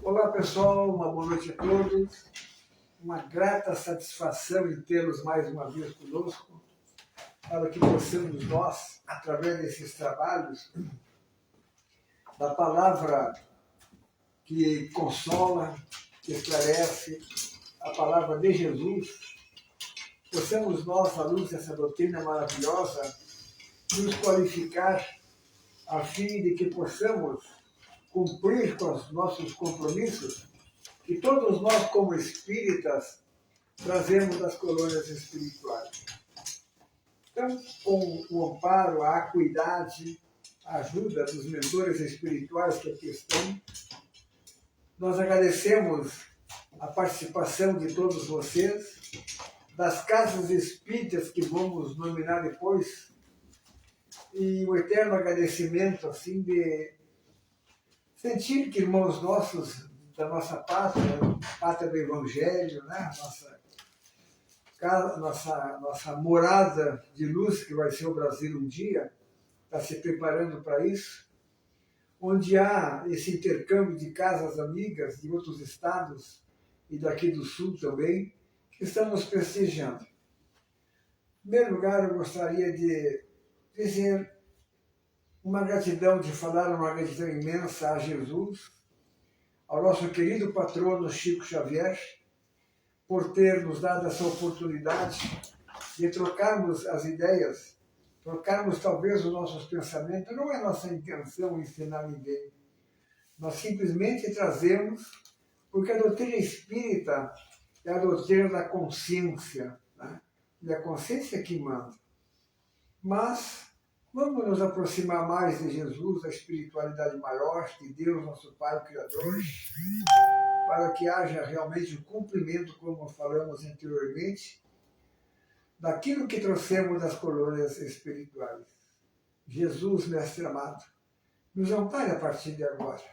Olá pessoal, uma boa noite a todos. Uma grata satisfação em tê-los mais uma vez conosco, para que possamos nós, através desses trabalhos, da palavra que consola, que esclarece, a palavra de Jesus, possamos nós, à luz dessa doutrina maravilhosa, nos qualificar a fim de que possamos cumprir com os nossos compromissos que todos nós, como espíritas, trazemos das colônias espirituais. Então, com o amparo, a acuidade, a ajuda dos mentores espirituais que aqui estão, nós agradecemos a participação de todos vocês, das casas espíritas que vamos nominar depois, e o eterno agradecimento, assim, de sentir que irmãos nossos da nossa pátria do Evangelho, né? Nossa morada de luz, que vai ser o Brasil um dia, está se preparando para isso, onde há esse intercâmbio de casas amigas de outros estados e daqui do Sul também, que estão nos prestigiando. Em primeiro lugar, eu gostaria de dizer uma gratidão, de falar uma gratidão imensa a Jesus, ao nosso querido patrono Chico Xavier, por ter nos dado essa oportunidade de trocarmos as ideias, trocarmos talvez os nossos pensamentos. Não é nossa intenção ensinar ninguém. Nós simplesmente trazemos, porque a doutrina espírita é a doutrina da consciência, né? E a consciência que manda. Mas vamos nos aproximar mais de Jesus, da espiritualidade maior, de Deus, nosso Pai Criador, para que haja realmente o cumprimento, como falamos anteriormente, daquilo que trouxemos das colônias espirituais. Jesus, Mestre amado, nos ampare a partir de agora.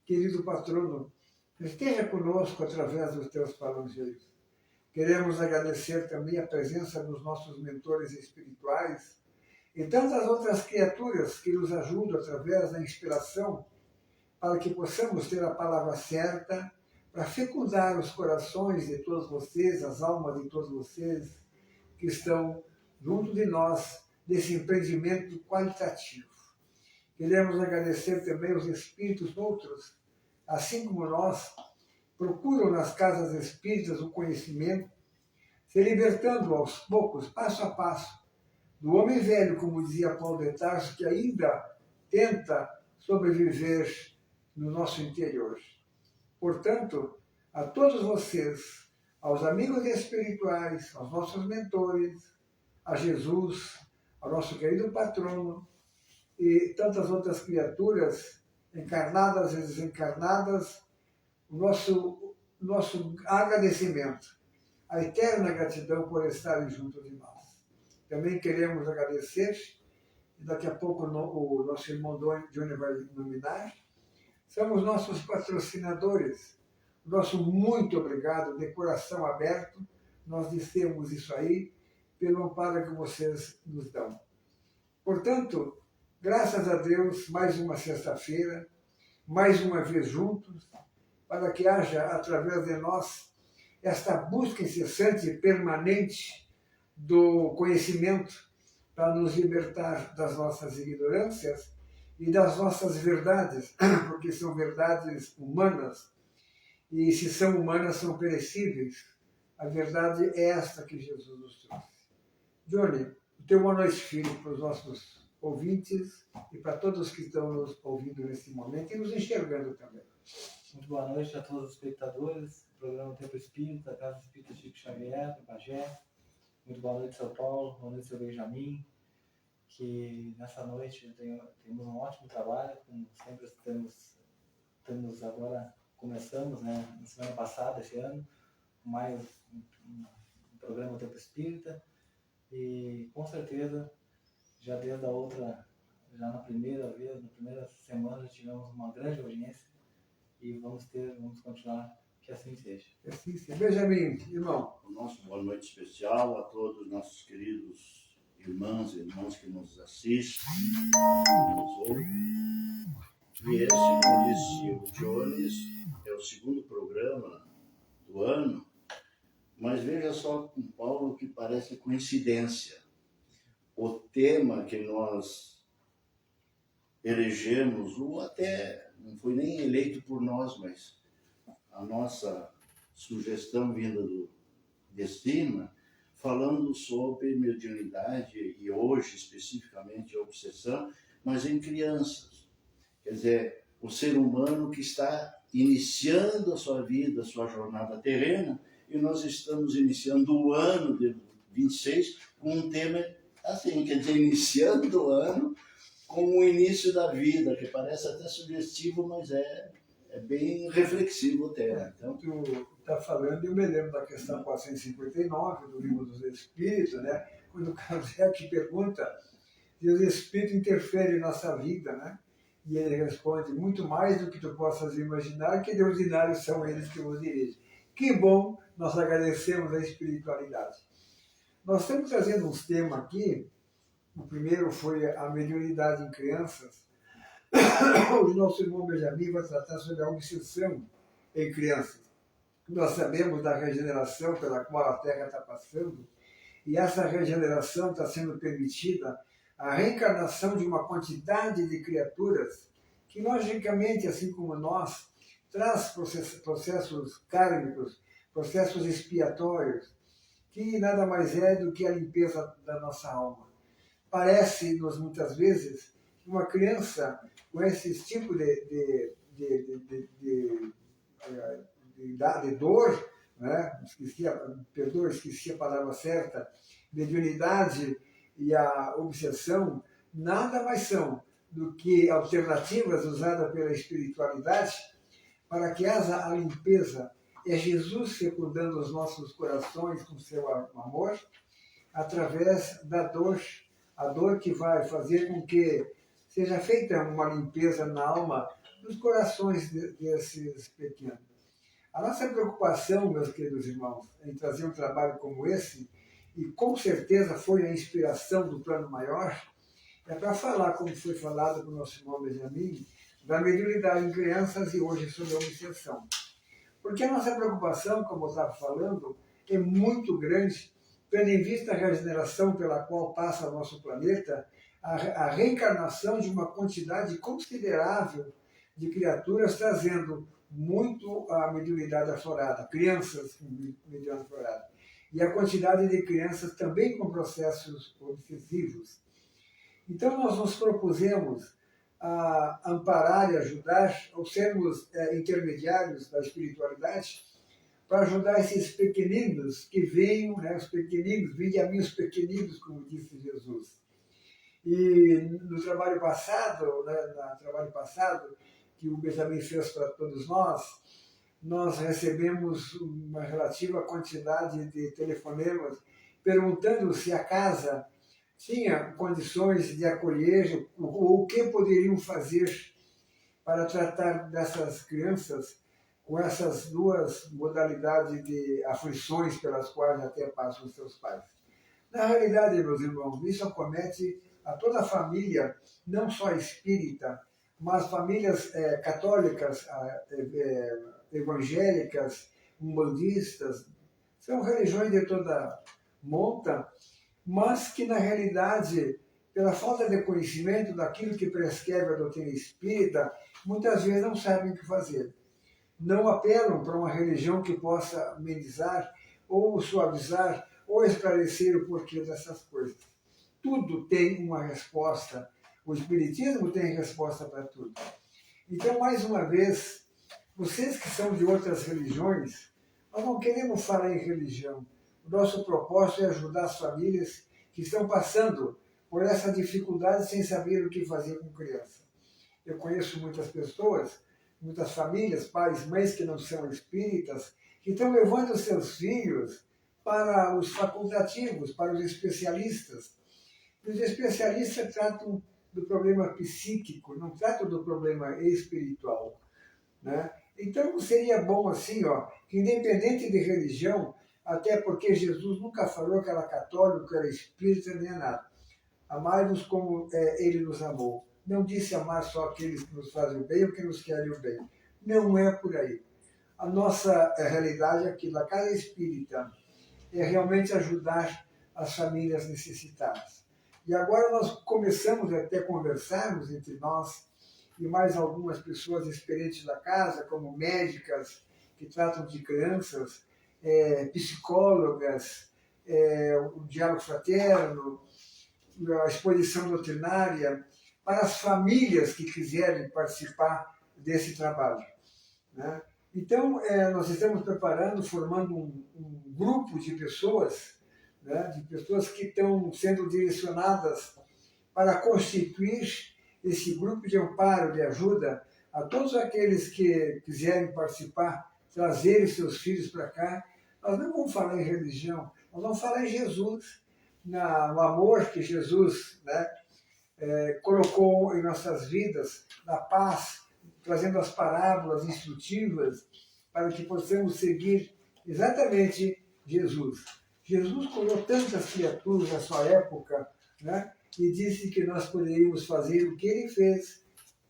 Querido patrono, esteja conosco através dos teus falangeiros. Queremos agradecer também a presença dos nossos mentores espirituais, e tantas outras criaturas que nos ajudam através da inspiração para que possamos ter a palavra certa para fecundar os corações de todos vocês, as almas de todos vocês que estão junto de nós nesse empreendimento qualitativo. Queremos agradecer também os espíritos outros, assim como nós, procuram nas casas espíritas o conhecimento, se libertando aos poucos, passo a passo, do homem velho, como dizia Paulo de Tarso, que ainda tenta sobreviver no nosso interior. Portanto, a todos vocês, aos amigos espirituais, aos nossos mentores, a Jesus, ao nosso querido patrono e tantas outras criaturas, encarnadas e desencarnadas, o nosso agradecimento, a eterna gratidão por estarem junto de nós. Também queremos agradecer, e daqui a pouco o nosso irmão Johnny vai nominar, são os nossos patrocinadores. Nosso muito obrigado, de coração aberto, nós dissemos isso aí, pelo amparo que vocês nos dão. Portanto, graças a Deus, mais uma sexta-feira, mais uma vez juntos, para que haja, através de nós, esta busca incessante e permanente do conhecimento para nos libertar das nossas ignorâncias e das nossas verdades, porque são verdades humanas, e se são humanas, são perecíveis. A verdade é esta que Jesus nos trouxe. Johnny, o teu boa noite, filho, para os nossos ouvintes e para todos que estão nos ouvindo nesse momento e nos enxergando também. Muito boa noite a todos os espectadores do programa Tempo Espírita, Casa Espírita Chico Xavier, do Bagé. Muito boa noite, São Paulo, boa noite, seu Benjamin, que nessa noite temos um ótimo trabalho, como sempre temos agora, começamos, né, na semana passada, esse ano, mais um programa Tempo Espírita, e com certeza, já desde a outra, já na primeira semana, já tivemos uma grande audiência, e vamos continuar, que assim seja. Assim seja. Benjamin, irmão. O nosso boa noite especial a todos os nossos queridos irmãos e irmãs que nos assistem, que nos ouvem. E esse, como disse o Jones, é o o segundo programa do ano, mas veja só com Paulo que parece coincidência. O tema que nós elegemos, ou até não foi nem eleito por nós, mas a nossa sugestão vinda do Destino, falando sobre mediunidade e hoje especificamente a obsessão, mas em crianças. Quer dizer, o ser humano que está iniciando a sua vida, a sua jornada terrena, e nós estamos iniciando o ano de 26 com um tema assim, quer dizer, iniciando o ano com o início da vida, que parece até sugestivo, mas é bem reflexivo o tema. Então, tu está falando, eu me lembro da questão 459 do Livro dos Espíritos, né? Quando o Kardec pergunta se os Espíritos interferem na nossa vida, né? E ele responde, muito mais do que tu possas imaginar, que de ordinário são eles que vos dirigem. Que bom, nós agradecemos a espiritualidade. Nós estamos trazendo uns temas aqui. O primeiro foi a mediunidade em crianças. O nosso irmão Benjamin vai tratar sobre a obsessão em crianças. Nós sabemos da regeneração pela qual a Terra está passando, e essa regeneração está sendo permitida a reencarnação de uma quantidade de criaturas que, logicamente, assim como nós, traz processos kármicos, processos expiatórios, que nada mais é do que a limpeza da nossa alma. Parece-nos, muitas vezes, que uma criança com esse tipo de dor, né? Esqueci a palavra certa, mediunidade e a obsessão, nada mais são do que alternativas usadas pela espiritualidade para que haja a limpeza. É Jesus fecundando os nossos corações com seu amor através da dor, a dor que vai fazer com que seja feita uma limpeza na alma dos corações desses pequenos. A nossa preocupação, meus queridos irmãos, em trazer um trabalho como esse, e com certeza foi a inspiração do plano maior, é para falar, como foi falado pelo nosso irmão Benjamin, da mediunidade em crianças e hoje sobre a obsessão. Porque a nossa preocupação, como eu estava falando, é muito grande, tendo em vista a regeneração pela qual passa o nosso planeta, a reencarnação de uma quantidade considerável de criaturas trazendo muito a mediunidade aflorada, crianças com mediunidade aflorada, e a quantidade de crianças também com processos obsessivos. Então nós nos propusemos a amparar e ajudar, ou sermos intermediários da espiritualidade, para ajudar esses pequeninos que venham, né, os pequeninos, vinde a mim os pequeninos, como disse Jesus. E no trabalho passado, que o Benjamin fez para todos nós recebemos uma relativa quantidade de telefonemas perguntando se a casa tinha condições de acolher ou o que poderiam fazer para tratar dessas crianças com essas duas modalidades de aflições pelas quais até passam os seus pais. Na realidade, meus irmãos, isso acomete a toda a família, não só espírita, mas famílias católicas, evangélicas, umbandistas, são religiões de toda monta, mas que, na realidade, pela falta de conhecimento daquilo que prescreve a doutrina espírita, muitas vezes não sabem o que fazer. Não apelam para uma religião que possa amenizar, ou suavizar, ou esclarecer o porquê dessas coisas. Tudo tem uma resposta. O Espiritismo tem resposta para tudo. Então, mais uma vez, vocês que são de outras religiões, nós não queremos falar em religião. O nosso propósito é ajudar as famílias que estão passando por essa dificuldade sem saber o que fazer com criança. Eu conheço muitas pessoas, muitas famílias, pais, mães que não são espíritas, que estão levando seus filhos para os facultativos, para os especialistas. E os especialistas tratam do problema psíquico, não tratam do problema espiritual, né? Então seria bom assim, que independente de religião, até porque Jesus nunca falou que era católico, que era espírita, nem nada. Amai-nos como ele nos amou. Não disse amar só aqueles que nos fazem o bem ou que nos querem o bem. Não é por aí. a nossa realidade aqui na Casa Espírita é realmente ajudar as famílias necessitadas. E agora nós começamos até a conversarmos entre nós e mais algumas pessoas experientes da casa, como médicas que tratam de crianças, psicólogas, o diálogo fraterno, a exposição doutrinária, para as famílias que quiserem participar desse trabalho, né? Então, nós estamos preparando, formando um grupo de pessoas, né, de pessoas que estão sendo direcionadas para constituir esse grupo de amparo, de ajuda a todos aqueles que quiserem participar, trazerem seus filhos para cá. Nós não vamos falar em religião, nós vamos falar em Jesus, no amor que Jesus, né, colocou em nossas vidas, na paz, trazendo as parábolas instrutivas para que possamos seguir exatamente Jesus. Jesus curou tantas criaturas na sua época, né, e disse que nós poderíamos fazer o que ele fez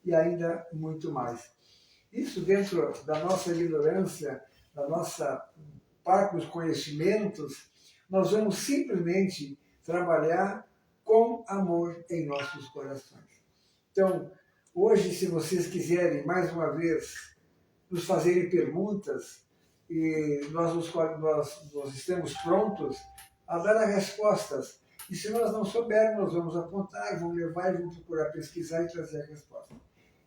e ainda muito mais. Isso dentro da nossa ignorância, da nossa parcos conhecimentos, nós vamos simplesmente trabalhar com amor em nossos corações. Então, hoje, se vocês quiserem, mais uma vez, nos fazerem perguntas, e nós estamos prontos a dar as respostas. E se nós não soubermos, nós vamos apontar, vamos levar e vamos procurar pesquisar e trazer a resposta.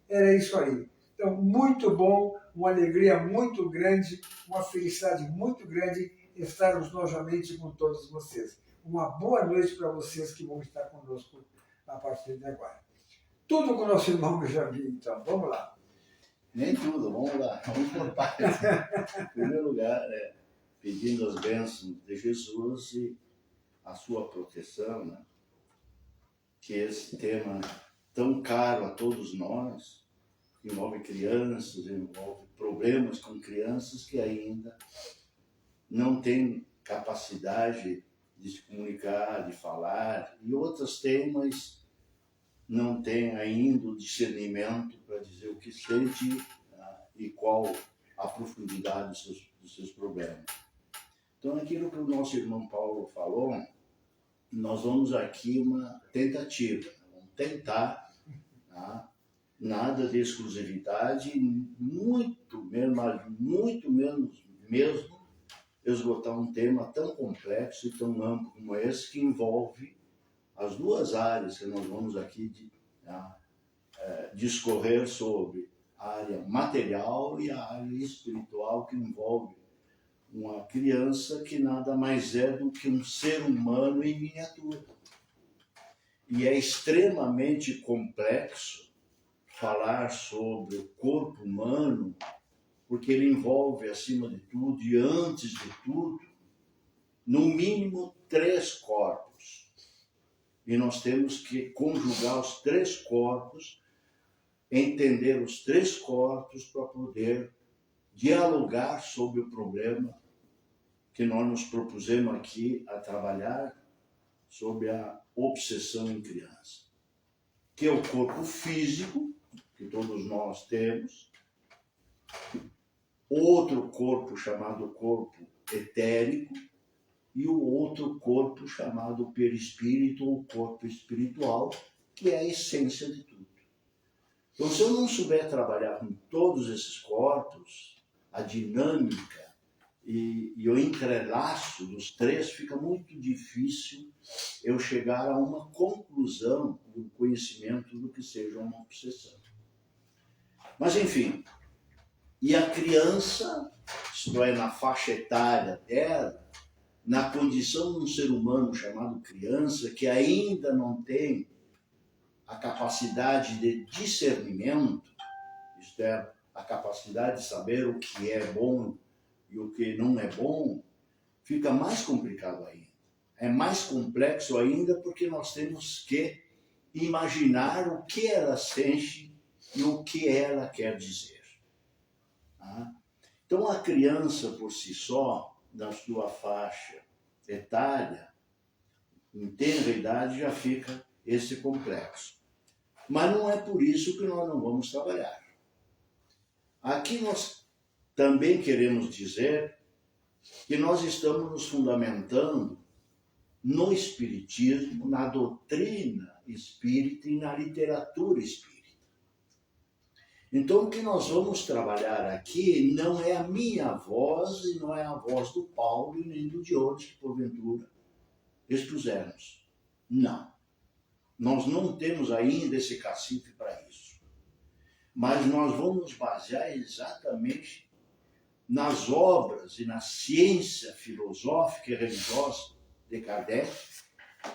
Era isso aí. Então, muito bom, uma alegria muito grande, uma felicidade muito grande estarmos novamente com todos vocês. Uma boa noite para vocês que vão estar conosco a partir de agora. Tudo com o nosso irmão Benjamin, então. Vamos lá. Nem tudo, vamos lá. Vamos por partes. Em primeiro lugar, pedindo as bênçãos de Jesus e a sua proteção, né? Que esse tema tão caro a todos nós, envolve crianças, envolve problemas com crianças que ainda não têm capacidade de se comunicar, de falar, e outros temas não têm ainda o discernimento para dizer o que sente e qual a profundidade dos seus problemas. Então, aquilo que o nosso irmão Paulo falou, nós vamos aqui uma tentativa, vamos tentar, tá? Nada de exclusividade, muito menos mesmo esgotar um tema tão complexo e tão amplo como esse, que envolve as duas áreas que nós vamos aqui discorrer sobre, a área material e a área espiritual, que envolve uma criança que nada mais é do que um ser humano em miniatura. E é extremamente complexo falar sobre o corpo humano, porque ele envolve, acima de tudo e antes de tudo, no mínimo 3 corpos. E nós temos que conjugar os 3 corpos, entender os 3 corpos para poder dialogar sobre o problema que nós nos propusemos aqui a trabalhar sobre a obsessão em criança, que é o corpo físico, que todos nós temos, outro corpo chamado corpo etérico e o outro corpo chamado perispírito ou corpo espiritual, que é a essência de tudo. Então, se eu não souber trabalhar com todos esses corpos, a dinâmica e o entrelaço dos 3, fica muito difícil eu chegar a uma conclusão do conhecimento do que seja uma obsessão. Mas, enfim, e a criança, isto é, na faixa etária dela, na condição de um ser humano chamado criança, que ainda não tem a capacidade de discernimento, isto é, a capacidade de saber o que é bom e o que não é bom, fica mais complicado ainda. É mais complexo ainda porque nós temos que imaginar o que ela sente e o que ela quer dizer. Tá? Então, a criança por si só, na sua faixa etária, em tenra idade, já fica esse complexo. Mas não é por isso que nós não vamos trabalhar. Aqui nós também queremos dizer que nós estamos nos fundamentando no espiritismo, na doutrina espírita e na literatura espírita. Então, o que nós vamos trabalhar aqui não é a minha voz e não é a voz do Paulo e nem do Diogo, que porventura expusermos. Não. Nós não temos ainda esse cacife para isso. Mas nós vamos nos basear exatamente nas obras e na ciência filosófica e religiosa de Kardec,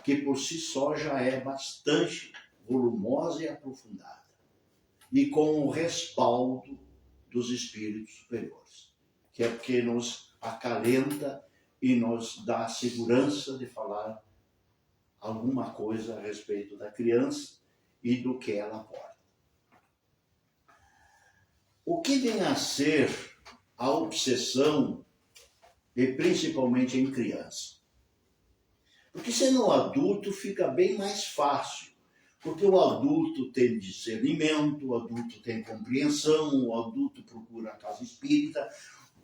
que por si só já é bastante volumosa e aprofundada, e com o respaldo dos espíritos superiores, que é porque nos acalenta e nos dá a segurança de falar alguma coisa a respeito da criança e do que ela aporta. O que vem a ser a obsessão, e principalmente em criança? Porque sendo adulto fica bem mais fácil, porque o adulto tem discernimento, o adulto tem compreensão, o adulto procura a casa espírita,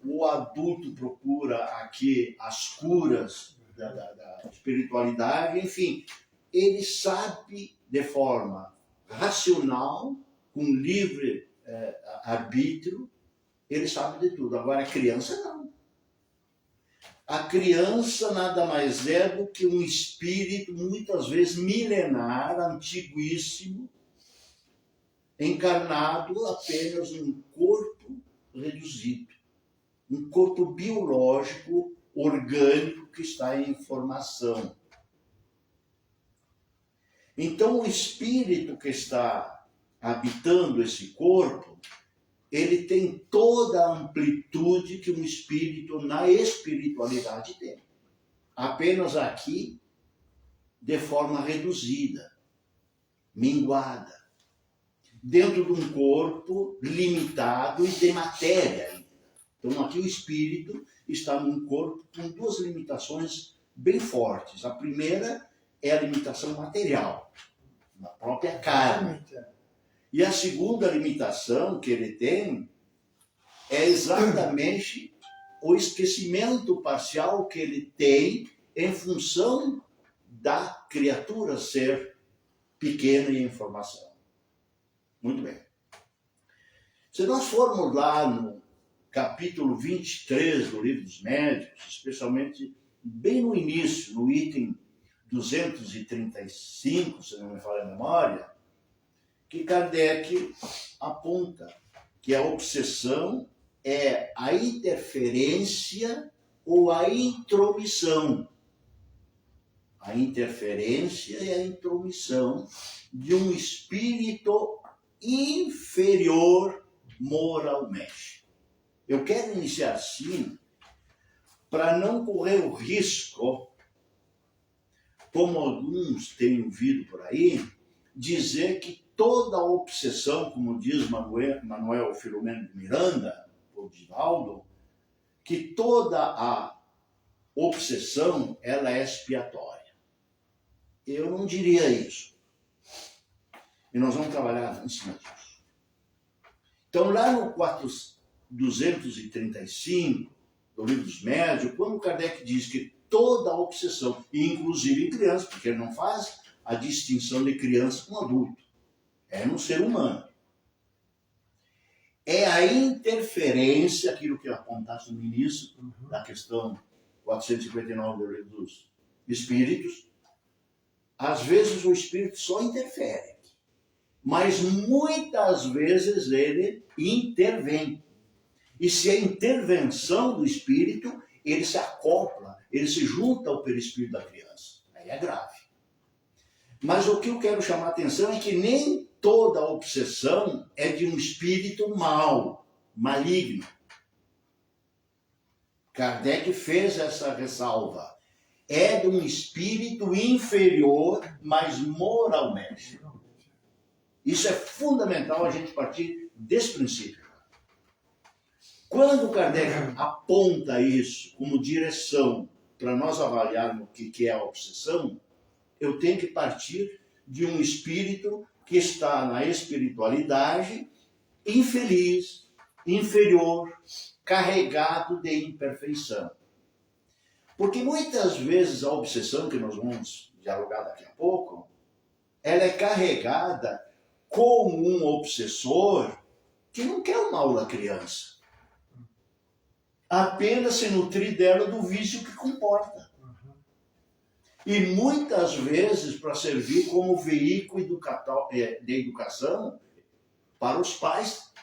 o adulto procura aqui as curas da espiritualidade, enfim, ele sabe de forma racional, com livre arbítrio, ele sabe de tudo. Agora a criança não. A criança nada mais é do que um espírito, muitas vezes milenar, antiguíssimo, encarnado apenas num corpo reduzido. Um corpo biológico, orgânico, que está em formação. Então, o espírito que está habitando esse corpo, ele tem toda a amplitude que um espírito na espiritualidade tem. Apenas aqui, de forma reduzida, minguada, dentro de um corpo limitado e de matéria ainda. Então aqui o espírito está num corpo com duas limitações bem fortes. A primeira é a limitação material, na própria carne. E a segunda limitação que ele tem é exatamente o esquecimento parcial que ele tem em função da criatura ser pequena em formação. Muito bem. Se nós formos lá no capítulo 23 do Livro dos Médiuns, especialmente bem no início, no item 235, se não me falha a memória, que Kardec aponta que a obsessão é a interferência ou a intromissão. A interferência e a intromissão de um espírito inferior moralmente. Eu quero iniciar assim para não correr o risco, como alguns têm ouvido por aí, dizer que toda obsessão, como diz Manuel Filomeno de Miranda, ou Divaldo, que toda a obsessão ela é expiatória. Eu não diria isso. E nós vamos trabalhar em cima disso. Então, lá no 235 do Livro dos Médiuns, quando Kardec diz que toda obsessão, inclusive em criança, porque ele não faz a distinção de criança com adulto, é no ser humano. É a interferência, aquilo que eu apontasse no início, da questão 459 do Livro dos Espíritos. Às vezes o espírito só interfere, mas muitas vezes ele intervém. E se é intervenção do espírito, ele se acopla, ele se junta ao perispírito da criança. Aí é grave. Mas o que eu quero chamar a atenção é que nem toda obsessão é de um espírito mau, maligno. Kardec fez essa ressalva. É de um espírito inferior, mas moralmente. Isso é fundamental a gente partir desse princípio. Quando Kardec aponta isso como direção para nós avaliarmos o que é a obsessão, eu tenho que partir de um espírito que está na espiritualidade infeliz, inferior, carregado de imperfeição. Porque muitas vezes a obsessão, que nós vamos dialogar daqui a pouco, ela é carregada como um obsessor que não quer o mal da criança. Apenas se nutrir dela do vício que comporta. E muitas vezes para servir como veículo de educação para os pais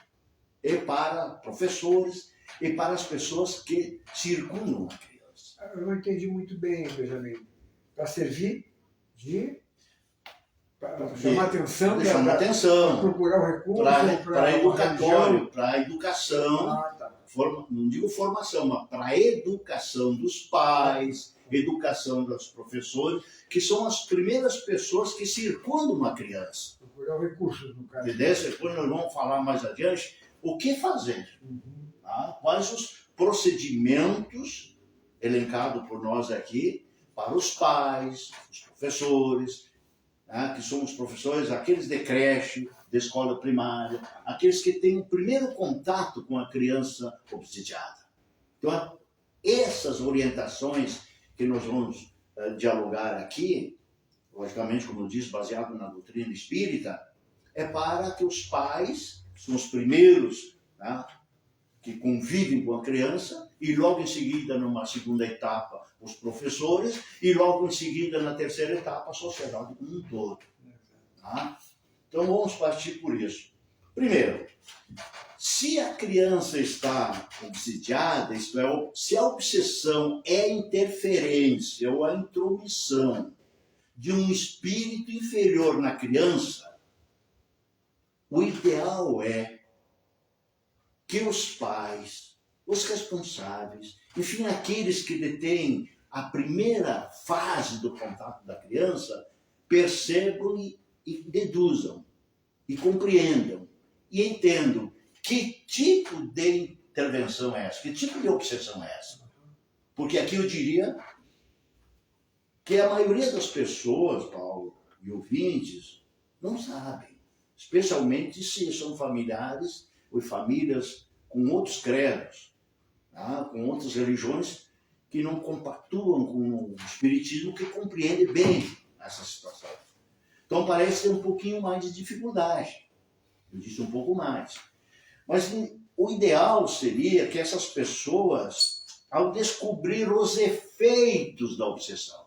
e para professores e para as pessoas que circundam a criança. Eu não entendi muito bem, Benjamin. Para servir para chamar atenção, para procurar o recurso, para educatório, para a educação, tá. Não digo formação, mas para a educação dos pais, educação dos professores, que são as primeiras pessoas que circundam uma criança. Procurar recursos, no caso. Depois nós vamos falar mais adiante o que fazer. Tá? Quais os procedimentos elencados por nós aqui para os pais, os professores, que são os professores, aqueles de creche, de escola primária, aqueles que têm o primeiro contato com a criança obsidiada. Então, essas orientações que nós vamos dialogar aqui, logicamente, como eu disse, baseado na doutrina espírita, é para que os pais, que são os primeiros que convivem com a criança, e logo em seguida, numa segunda etapa, os professores, e logo em seguida, na terceira etapa, a sociedade como um todo. Tá? Então vamos partir por isso. Primeiro, se a criança está obsidiada, isto é, se a obsessão é a interferência ou a intromissão de um espírito inferior na criança, o ideal é que os pais, os responsáveis, enfim, aqueles que detêm a primeira fase do contato da criança, percebam e deduzam, e compreendam, e entendam que tipo de intervenção é essa, que tipo de obsessão é essa. Porque aqui eu diria que a maioria das pessoas, Paulo, e ouvintes, não sabem, especialmente se são familiares ou famílias com outros credos, com outras religiões que não compactuam com o espiritismo, que compreende bem essa situação. Então parece ter um pouquinho mais de dificuldade. Eu disse um pouco mais. Mas o ideal seria que essas pessoas, ao descobrir os efeitos da obsessão,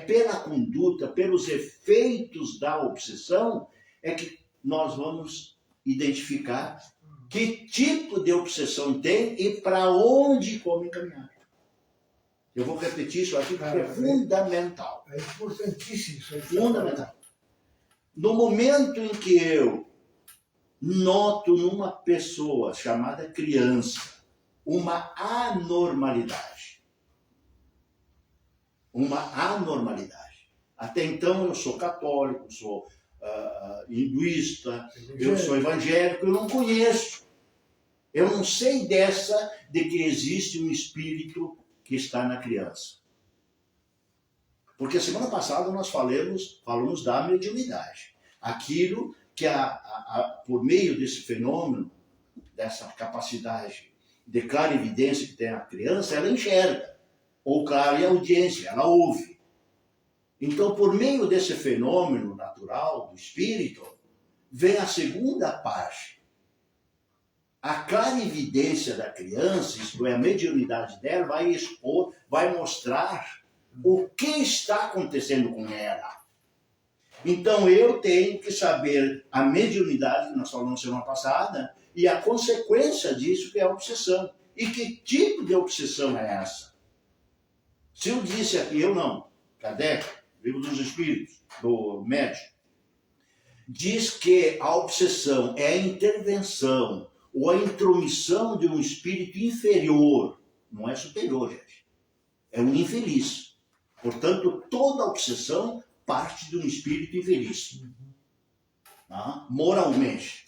pela conduta, pelos efeitos da obsessão, é que nós vamos identificar que tipo de obsessão tem e para onde e como encaminhar. Eu vou repetir isso aqui porque é fundamental. É importantíssimo isso aí. Fundamental. No momento em que eu noto numa pessoa chamada criança uma anormalidade. Até então eu sou católico, sou hinduísta, eu sou evangélico, eu não conheço. Eu não sei de que existe um espírito que está na criança. Porque semana passada nós falamos da mediunidade. Aquilo que, por meio desse fenômeno, dessa capacidade de clarividência que tem a criança, ela enxerga. Ou clareaudiência, ela ouve. Então, por meio desse fenômeno natural do espírito, vem a segunda parte. A clarividência da criança, isto é, a mediunidade dela, vai expor, vai mostrar o que está acontecendo com ela. Então eu tenho que saber a mediunidade, que nós falamos semana passada, e a consequência disso, que é a obsessão. E que tipo de obsessão é essa? Se eu disse aqui, eu não, Kardec, Livro dos Espíritos, do médico, diz que a obsessão é a intervenção ou a intromissão de um espírito inferior, não é superior, gente. É um infeliz. Portanto, toda obsessão parte de um espírito infeliz. Moralmente.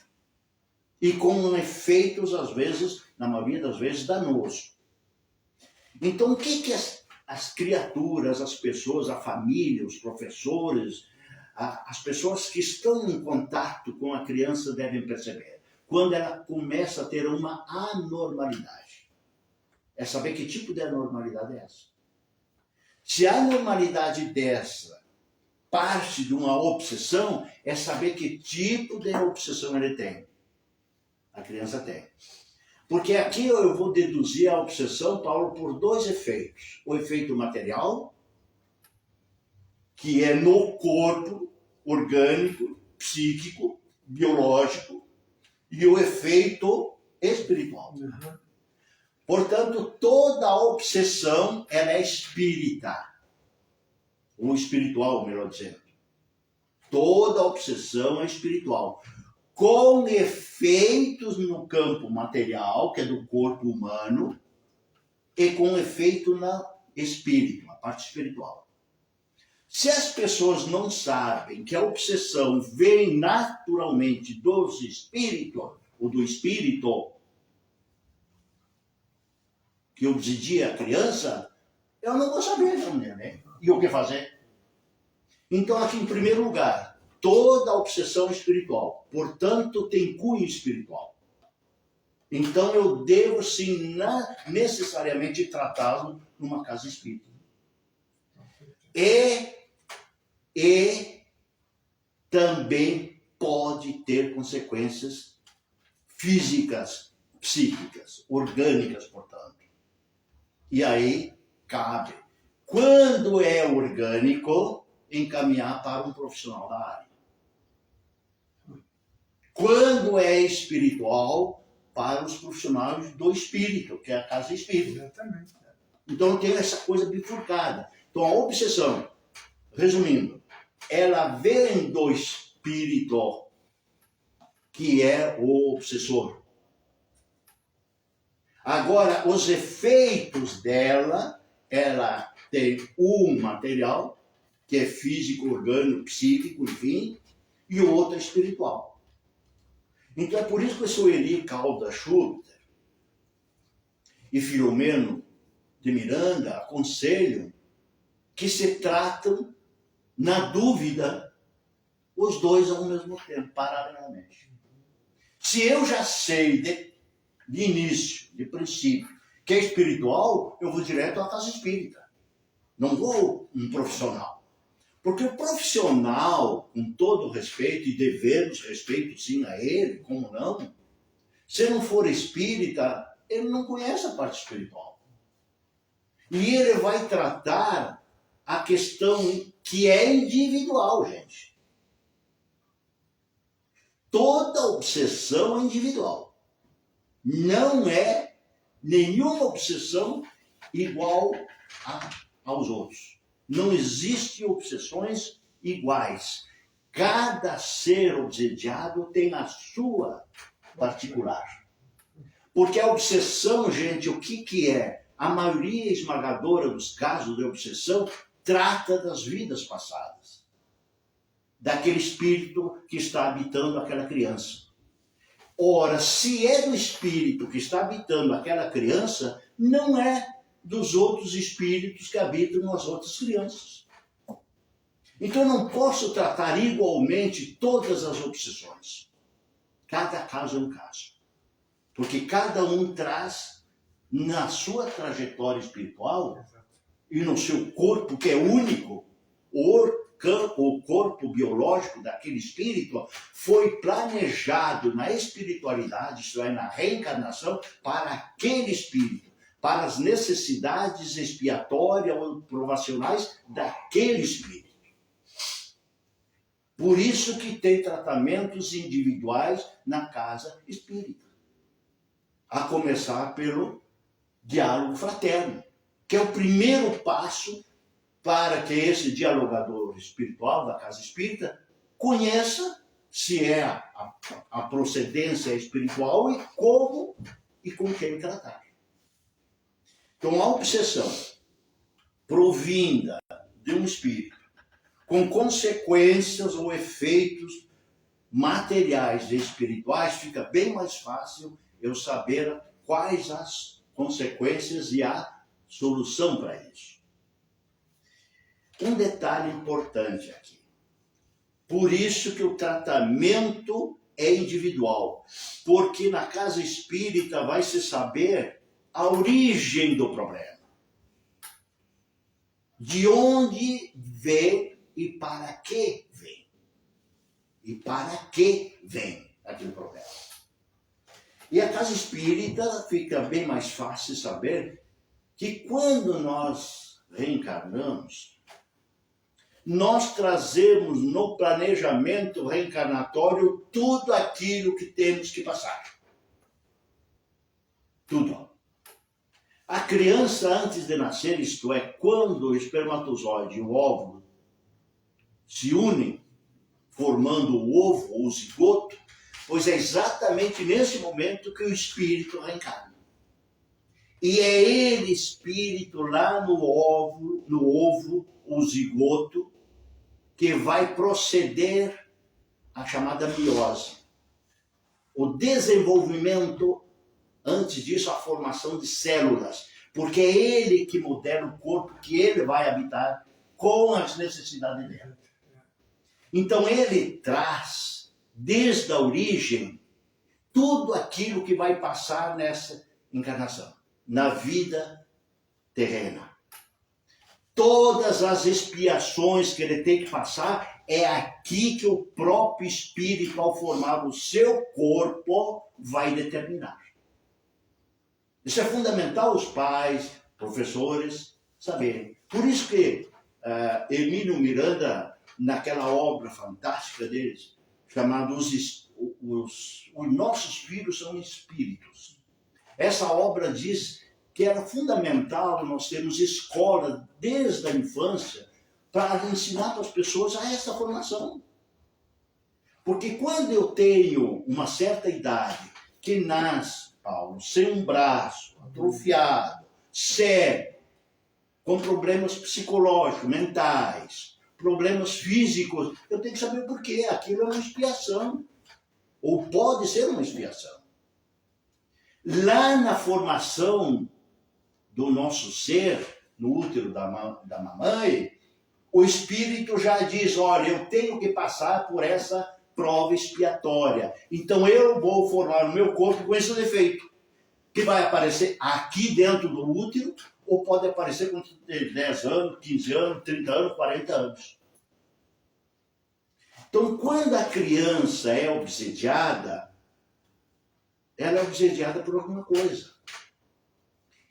E com efeitos, às vezes, na maioria das vezes, danoso. Então, o que as criaturas, as pessoas, a família, os professores, as pessoas que estão em contato com a criança devem perceber? quando ela começa a ter uma anormalidade. É saber que tipo de anormalidade é essa. Se a anormalidade dessa parte de uma obsessão, é saber que tipo de obsessão ele tem. A criança tem. Porque aqui eu vou deduzir a obsessão, Paulo, por dois efeitos. O efeito material, que é no corpo orgânico, psíquico, biológico, e o efeito espiritual. Uhum. Portanto, toda obsessão ela é espírita. Ou espiritual, melhor dizendo. Toda obsessão é espiritual. Com efeitos no campo material, que é do corpo humano, e com efeito no espírito, na parte espiritual. Se as pessoas não sabem que a obsessão vem naturalmente dos espíritos, ou do espírito que obsidia a criança, eu não vou saber, né? E o que fazer? Então, aqui em primeiro lugar, toda obsessão espiritual, portanto, tem cunho espiritual. Então, eu devo, sim, necessariamente tratá-lo numa casa espírita. E também pode ter consequências físicas, psíquicas, orgânicas, portanto. E aí, cabe, quando é orgânico, encaminhar para um profissional da área. Quando é espiritual, para os profissionais do espírito, que é a casa espírita. Exatamente. Então tem essa coisa bifurcada. Então a obsessão, resumindo, ela vem do espírito, que é o obsessor. Agora, os efeitos dela, ela tem um material, que é físico, orgânico, psíquico, enfim, e o outro é espiritual. Então é por isso que o Sueli Caldas Schubert e Filomeno de Miranda aconselham que se tratam, na dúvida, os dois ao mesmo tempo, paralelamente. Se eu já sei de início, de princípio, que é espiritual, eu vou direto à casa espírita. Não vou um profissional. Porque o profissional, com todo respeito, e devemos respeito sim a ele, como não, se não for espírita, ele não conhece a parte espiritual. E ele vai tratar a questão que é individual, gente. Toda obsessão é individual. Não é nenhuma obsessão igual aos outros. Não existem obsessões iguais. Cada ser obsediado tem a sua particular. Porque a obsessão, gente, o que é? A maioria esmagadora dos casos de obsessão trata das vidas passadas. Daquele espírito que está habitando aquela criança. Ora, se é do espírito que está habitando aquela criança, não é dos outros espíritos que habitam nas outras crianças. Então eu não posso tratar igualmente todas as obsessões. Cada caso é um caso. Porque cada um traz na sua trajetória espiritual e no seu corpo, que é único, o corpo biológico daquele espírito foi planejado na espiritualidade, isto é, na reencarnação, para aquele espírito, para as necessidades expiatórias ou provacionais daquele espírito. Por isso que tem tratamentos individuais na casa espírita. A começar pelo diálogo fraterno, que é o primeiro passo para que esse dialogador espiritual da casa espírita conheça se é a procedência espiritual e como e com quem tratar. Então, a obsessão provinda de um espírito com consequências ou efeitos materiais e espirituais, fica bem mais fácil eu saber quais as consequências e a solução para isso. Um detalhe importante aqui. Por isso que o tratamento é individual. porque na casa espírita vai se saber a origem do problema. De onde vem e para que vem. E para que vem aquele problema. E a casa espírita fica bem mais fácil saber que quando nós reencarnamos, nós trazemos no planejamento reencarnatório tudo aquilo que temos que passar. Tudo. A criança, antes de nascer, isto é, quando o espermatozoide e o óvulo se unem, formando o ovo ou o zigoto, pois é exatamente nesse momento que o espírito reencarna. E é ele, espírito, lá no ovo, o zigoto, que vai proceder à chamada meiose. O desenvolvimento, antes disso, a formação de células, porque é ele que modela o corpo que ele vai habitar com as necessidades dele. Então ele traz, desde a origem, tudo aquilo que vai passar nessa encarnação, na vida terrena. Todas as expiações que ele tem que passar, é aqui que o próprio espírito, ao formar o seu corpo, vai determinar. Isso é fundamental os pais, professores, saberem. Por isso que Emílio Miranda, naquela obra fantástica deles, chamada Os Nossos Filhos São Espíritos. Essa obra diz que era fundamental nós termos escola desde a infância para ensinar para as pessoas a essa formação. Porque quando eu tenho uma certa idade, que nasce, Paulo, sem um braço, atrofiado, cego, com problemas psicológicos, mentais, problemas físicos, eu tenho que saber por quê. Aquilo é uma expiação. Ou pode ser uma expiação. Lá na formação do nosso ser, no útero da mamãe, o espírito já diz, olha, eu tenho que passar por essa prova expiatória. Então eu vou formar o meu corpo com esse defeito, que vai aparecer aqui dentro do útero, ou pode aparecer com 10 anos, 15 anos, 30 anos, 40 anos. Então, quando a criança é obsediada, ela é obsediada por alguma coisa.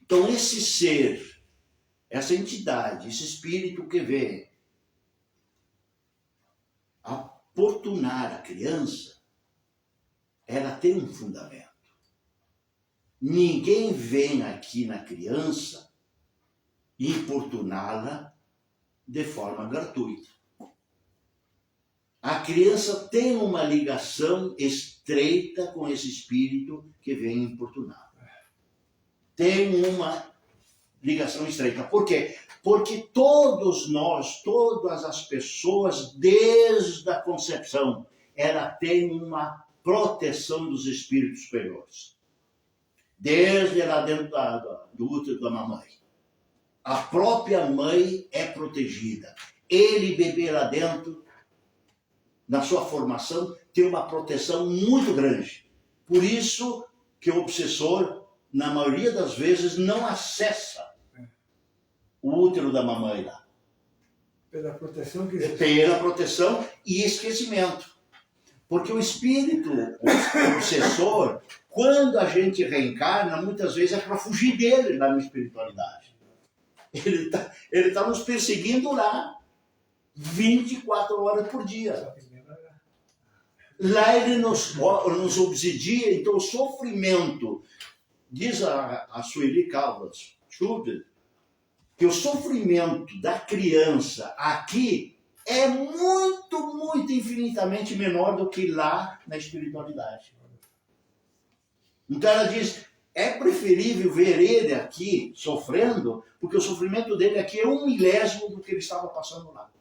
Então, esse ser, essa entidade, esse espírito que vem importunar a criança, ela tem um fundamento. Ninguém vem aqui na criança importuná-la de forma gratuita. A criança tem uma ligação estreita com esse espírito que vem importuná-la. Tem uma ligação estreita. Por quê? Porque todos nós, todas as pessoas, desde a concepção, ela tem uma proteção dos espíritos superiores. Desde lá dentro do útero da mamãe. A própria mãe é protegida. Ele, bebê lá dentro, na sua formação, tem uma proteção muito grande. Por isso que o obsessor, na maioria das vezes, não acessa o útero da mamãe lá. Pela proteção que existe. Pela proteção e esquecimento. Porque o espírito, o obsessor, quando a gente reencarna, muitas vezes é para fugir dele lá na espiritualidade. Ele tá nos perseguindo lá 24 horas por dia. Lá ele nos obsedia, então o sofrimento, diz a Sueli Caldas Schubert, que o sofrimento da criança aqui é muito, muito infinitamente menor do que lá na espiritualidade. Então ela diz, é preferível ver ele aqui sofrendo, porque o sofrimento dele aqui é 1/1000 do que ele estava passando lá.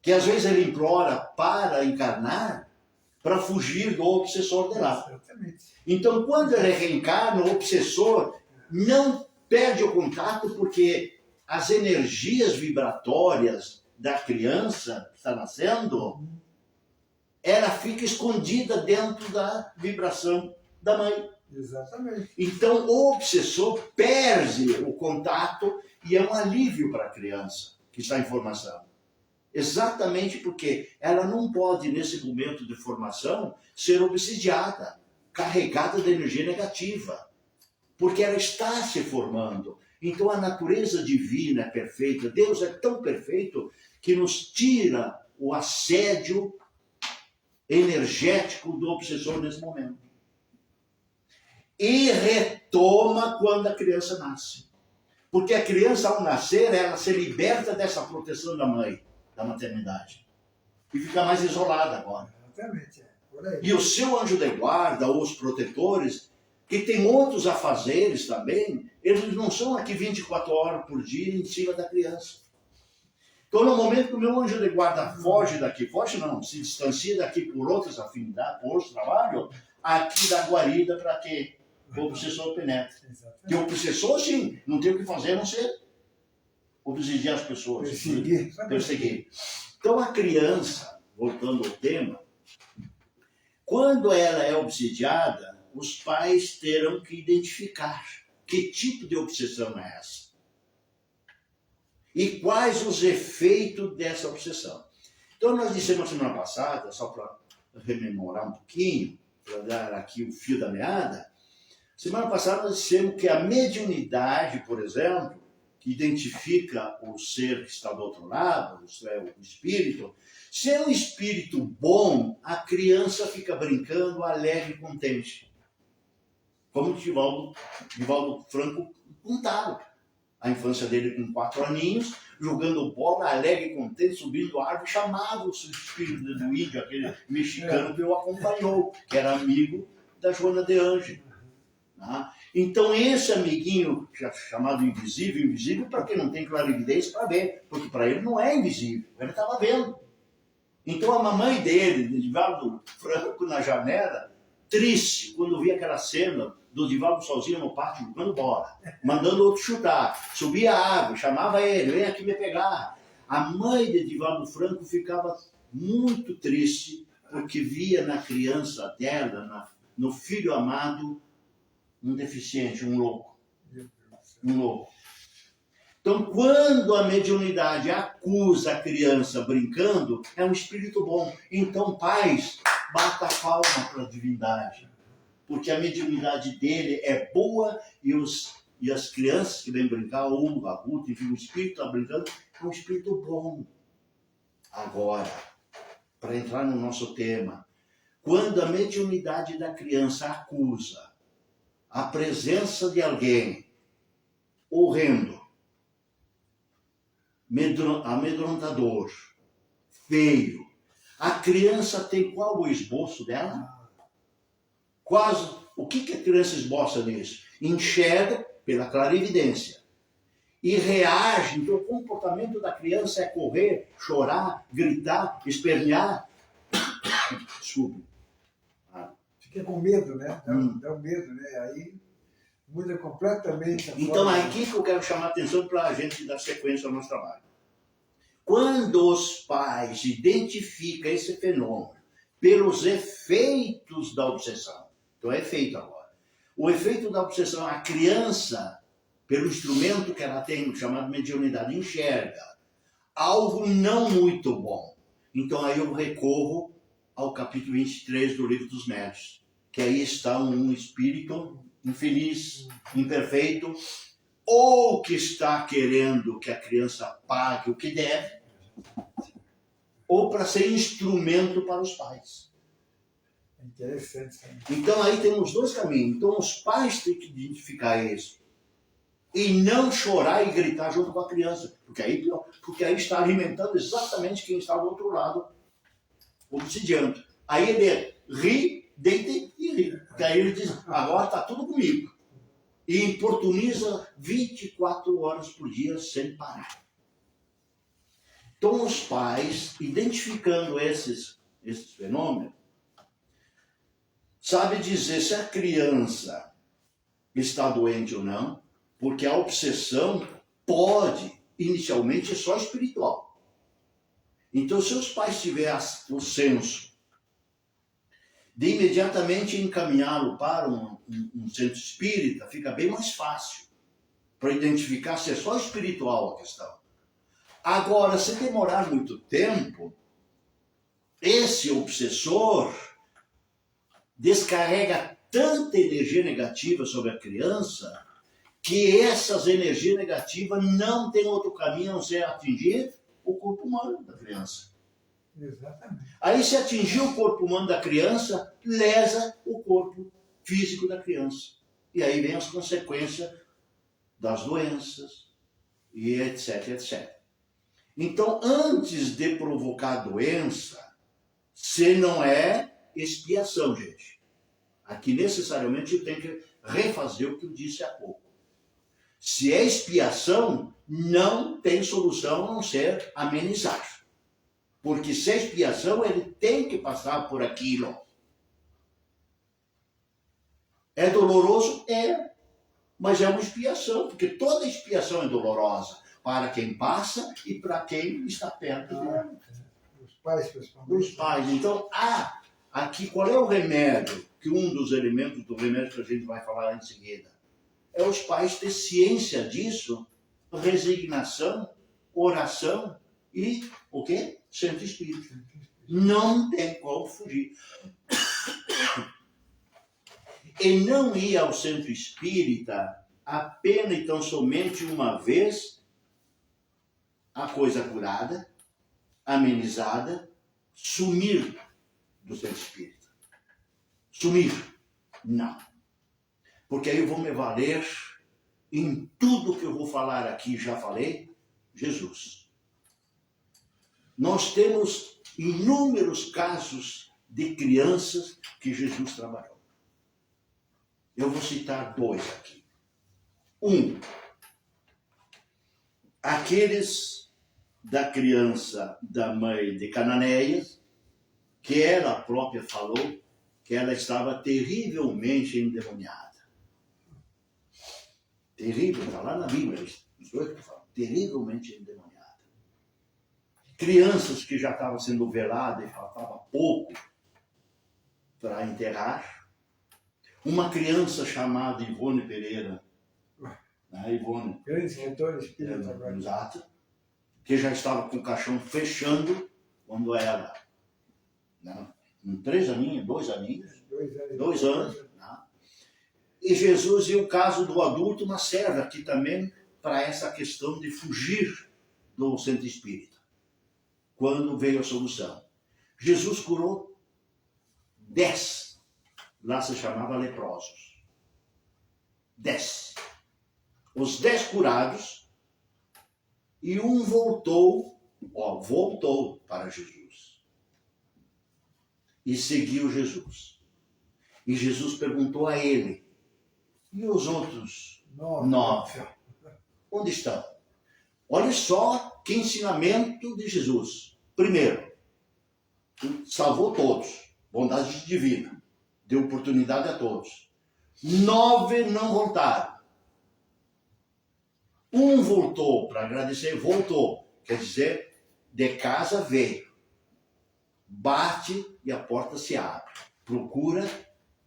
Que às vezes ele implora para encarnar, para fugir do obsessor de lá. Então quando ele reencarna, o obsessor não perde o contato, porque as energias vibratórias da criança que está nascendo ela fica escondida dentro da vibração da mãe. Exatamente. Então, o obsessor perde o contato e é um alívio para a criança que está em formação. Exatamente porque ela não pode, nesse momento de formação, ser obsidiada, carregada de energia negativa. Porque ela está se formando. Então, a natureza divina é perfeita. Deus é tão perfeito que nos tira o assédio energético do obsessor nesse momento. E retoma quando a criança nasce. Porque a criança, ao nascer, ela se liberta dessa proteção da mãe, da maternidade. E fica mais isolada agora. Exatamente, por aí. E o seu anjo de guarda, ou os protetores, que tem outros afazeres também, eles não são aqui 24 horas por dia em cima da criança. Então, no momento que o meu anjo de guarda foge daqui, foge não, se distancia daqui por outras afinidades, por outros trabalhos, aqui dá guarida para que o obsessor penetre. Porque o obsessor, sim, não tem o que fazer a não ser obsidiar as pessoas. Perseguir. Então, a criança, voltando ao tema, quando ela é obsidiada, os pais terão que identificar que tipo de obsessão é essa. E quais os efeitos dessa obsessão. Então, nós dissemos na semana passada, só para rememorar um pouquinho, para dar aqui o fio da meada, semana passada nós dissemos que a mediunidade, por exemplo, que identifica o ser que está do outro lado, o espírito, se é um espírito bom, a criança fica brincando, alegre e contente. Como o Divaldo Franco contava. A infância dele com 4 aninhos, jogando bola, alegre e contente, subindo a árvore, chamava o espírito do índio, aquele mexicano que o acompanhou, que era amigo da Joana de Ângelo. Então esse amiguinho, chamado invisível para quem não tem clarividência para ver, porque para ele não é invisível, ele estava vendo. Então a mamãe dele, Divaldo Franco, na janela, triste, quando via aquela cena do Divaldo sozinho no pátio, jogando bola, mandando outro chutar, subia a árvore, chamava ele, vem aqui me pegar. A mãe de Divaldo Franco ficava muito triste, porque via na criança dela, no filho amado, um deficiente, um louco. Um louco. Então, quando a mediunidade acusa a criança brincando, é um espírito bom. Então, pais, bata a palma para a divindade. Porque a mediunidade dele é boa e as crianças que vêm brincar, ou o adulto, enfim, o espírito está brincando, é um espírito bom. Agora, para entrar no nosso tema, quando a mediunidade da criança acusa a presença de alguém horrendo, amedrontador, feio, a criança tem qual o esboço dela? Quase, o que a criança esboça nisso? Enxerga pela clarividência e reage. Então o comportamento da criança é correr, chorar, gritar, espernear. Desculpe. Fica com medo, né? Dá um medo, né? Aí muda completamente a Então forma. aqui que eu quero chamar a atenção para a gente dar sequência ao nosso trabalho. Quando os pais identificam esse fenômeno pelos efeitos da obsessão, então é efeito agora. O efeito da obsessão, a criança, pelo instrumento que ela tem, chamado mediunidade, enxerga algo não muito bom. Então aí eu recorro ao capítulo 23 do Livro dos Médiuns, que aí está um espírito infeliz, imperfeito, ou que está querendo que a criança pague o que deve, ou para ser instrumento para os pais. Interessante. Então aí temos 2 caminhos. Então os pais têm que identificar isso. E não chorar e gritar junto com a criança. Porque aí está alimentando exatamente quem está do outro lado, obsidiando. Aí ele ri, deita e ri. Porque aí ele diz, agora está tudo comigo. E importuniza 24 horas por dia sem parar. Então os pais, identificando esses fenômenos, sabe dizer se a criança está doente ou não, porque a obsessão pode, inicialmente, ser só espiritual. Então, se os pais tiverem o senso de imediatamente encaminhá-lo para um centro espírita, fica bem mais fácil para identificar se é só espiritual a questão. Agora, se demorar muito tempo, esse obsessor descarrega tanta energia negativa sobre a criança que essas energias negativas não têm outro caminho a não ser atingir o corpo humano da criança. Exatamente. Aí, se atingir o corpo humano da criança, lesa o corpo físico da criança. E aí vem as consequências das doenças, e etc, etc. Então, antes de provocar doença, se não é expiação, gente. Aqui, necessariamente, eu tenho que refazer o que eu disse há pouco. Se é expiação, não tem solução a não ser amenizar. Porque se é expiação, ele tem que passar por aquilo. É doloroso? É. Mas é uma expiação, porque toda expiação é dolorosa. Para quem passa e para quem está perto dele. Os pais, principalmente. Os pais. Então, aqui qual é o remédio? Que um dos elementos do remédio que a gente vai falar em seguida. É os pais ter ciência disso, resignação, oração e o quê? Centro espírita. Não tem como fugir. E não ir ao centro espírita apenas e tão somente uma vez, a coisa curada, amenizada, sumir do centro espírita. Sumir. Não. Porque aí eu vou me valer em tudo que eu vou falar aqui, já falei, Jesus. Nós temos inúmeros casos de crianças que Jesus trabalhou. Eu vou citar 2 aqui. 1. Aqueles da criança da mãe de Cananéias, que ela própria falou que ela estava terrivelmente endemoniada. Terrível, está lá na Bíblia, os 2 que falam, terrivelmente endemoniada. Crianças que já estavam sendo veladas e faltava pouco para enterrar. Uma criança chamada Ivone Pereira, né, Ivone, Grande escritor espírita agora. exato, que já estava com o caixão fechando quando ela, né, com 3 aninhos, 2 aninhos, 2 anos, né, e Jesus, e o caso do adulto, mas serve aqui também para essa questão de fugir do centro espírita. Quando veio a solução. Jesus curou 10. Lá se chamava leprosos. 10. Os 10 curados, e um voltou para Jesus. E seguiu Jesus. E Jesus perguntou a ele, e os outros 9? Onde estão? Olha só que ensinamento de Jesus. Primeiro, salvou todos. Bondade divina. Deu oportunidade a todos. 9 não voltaram. Um voltou para agradecer, voltou. Quer dizer, de casa veio. Bate e a porta se abre. Procura,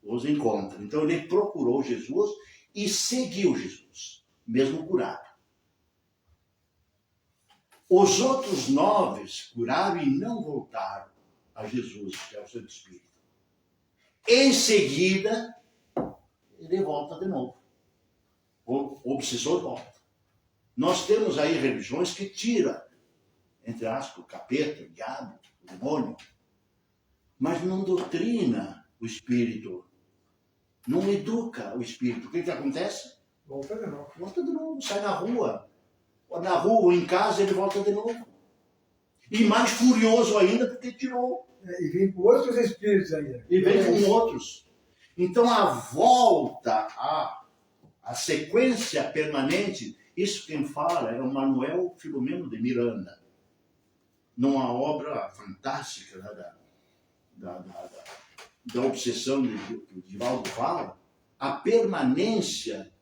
os encontra. Então ele procurou Jesus e seguiu Jesus, mesmo curado. Os outros 9 curaram e não voltaram a Jesus, que é o Santo Espírito. Em seguida, ele volta de novo. O obsessor volta. Nós temos aí religiões que tiram, entre aspas, o capeta, o diabo, o demônio, mas não doutrina o espírito, não educa o espírito. O que acontece? Volta de novo. Volta de novo, sai na rua. Na rua ou em casa, ele volta de novo. E mais furioso ainda, porque tirou. E vem com outros espíritos ainda. E vem com outros. Então, a volta, a sequência permanente, isso quem fala é o Manuel Filomeno de Miranda, numa obra fantástica, né, da obsessão que o Divaldo fala, a permanência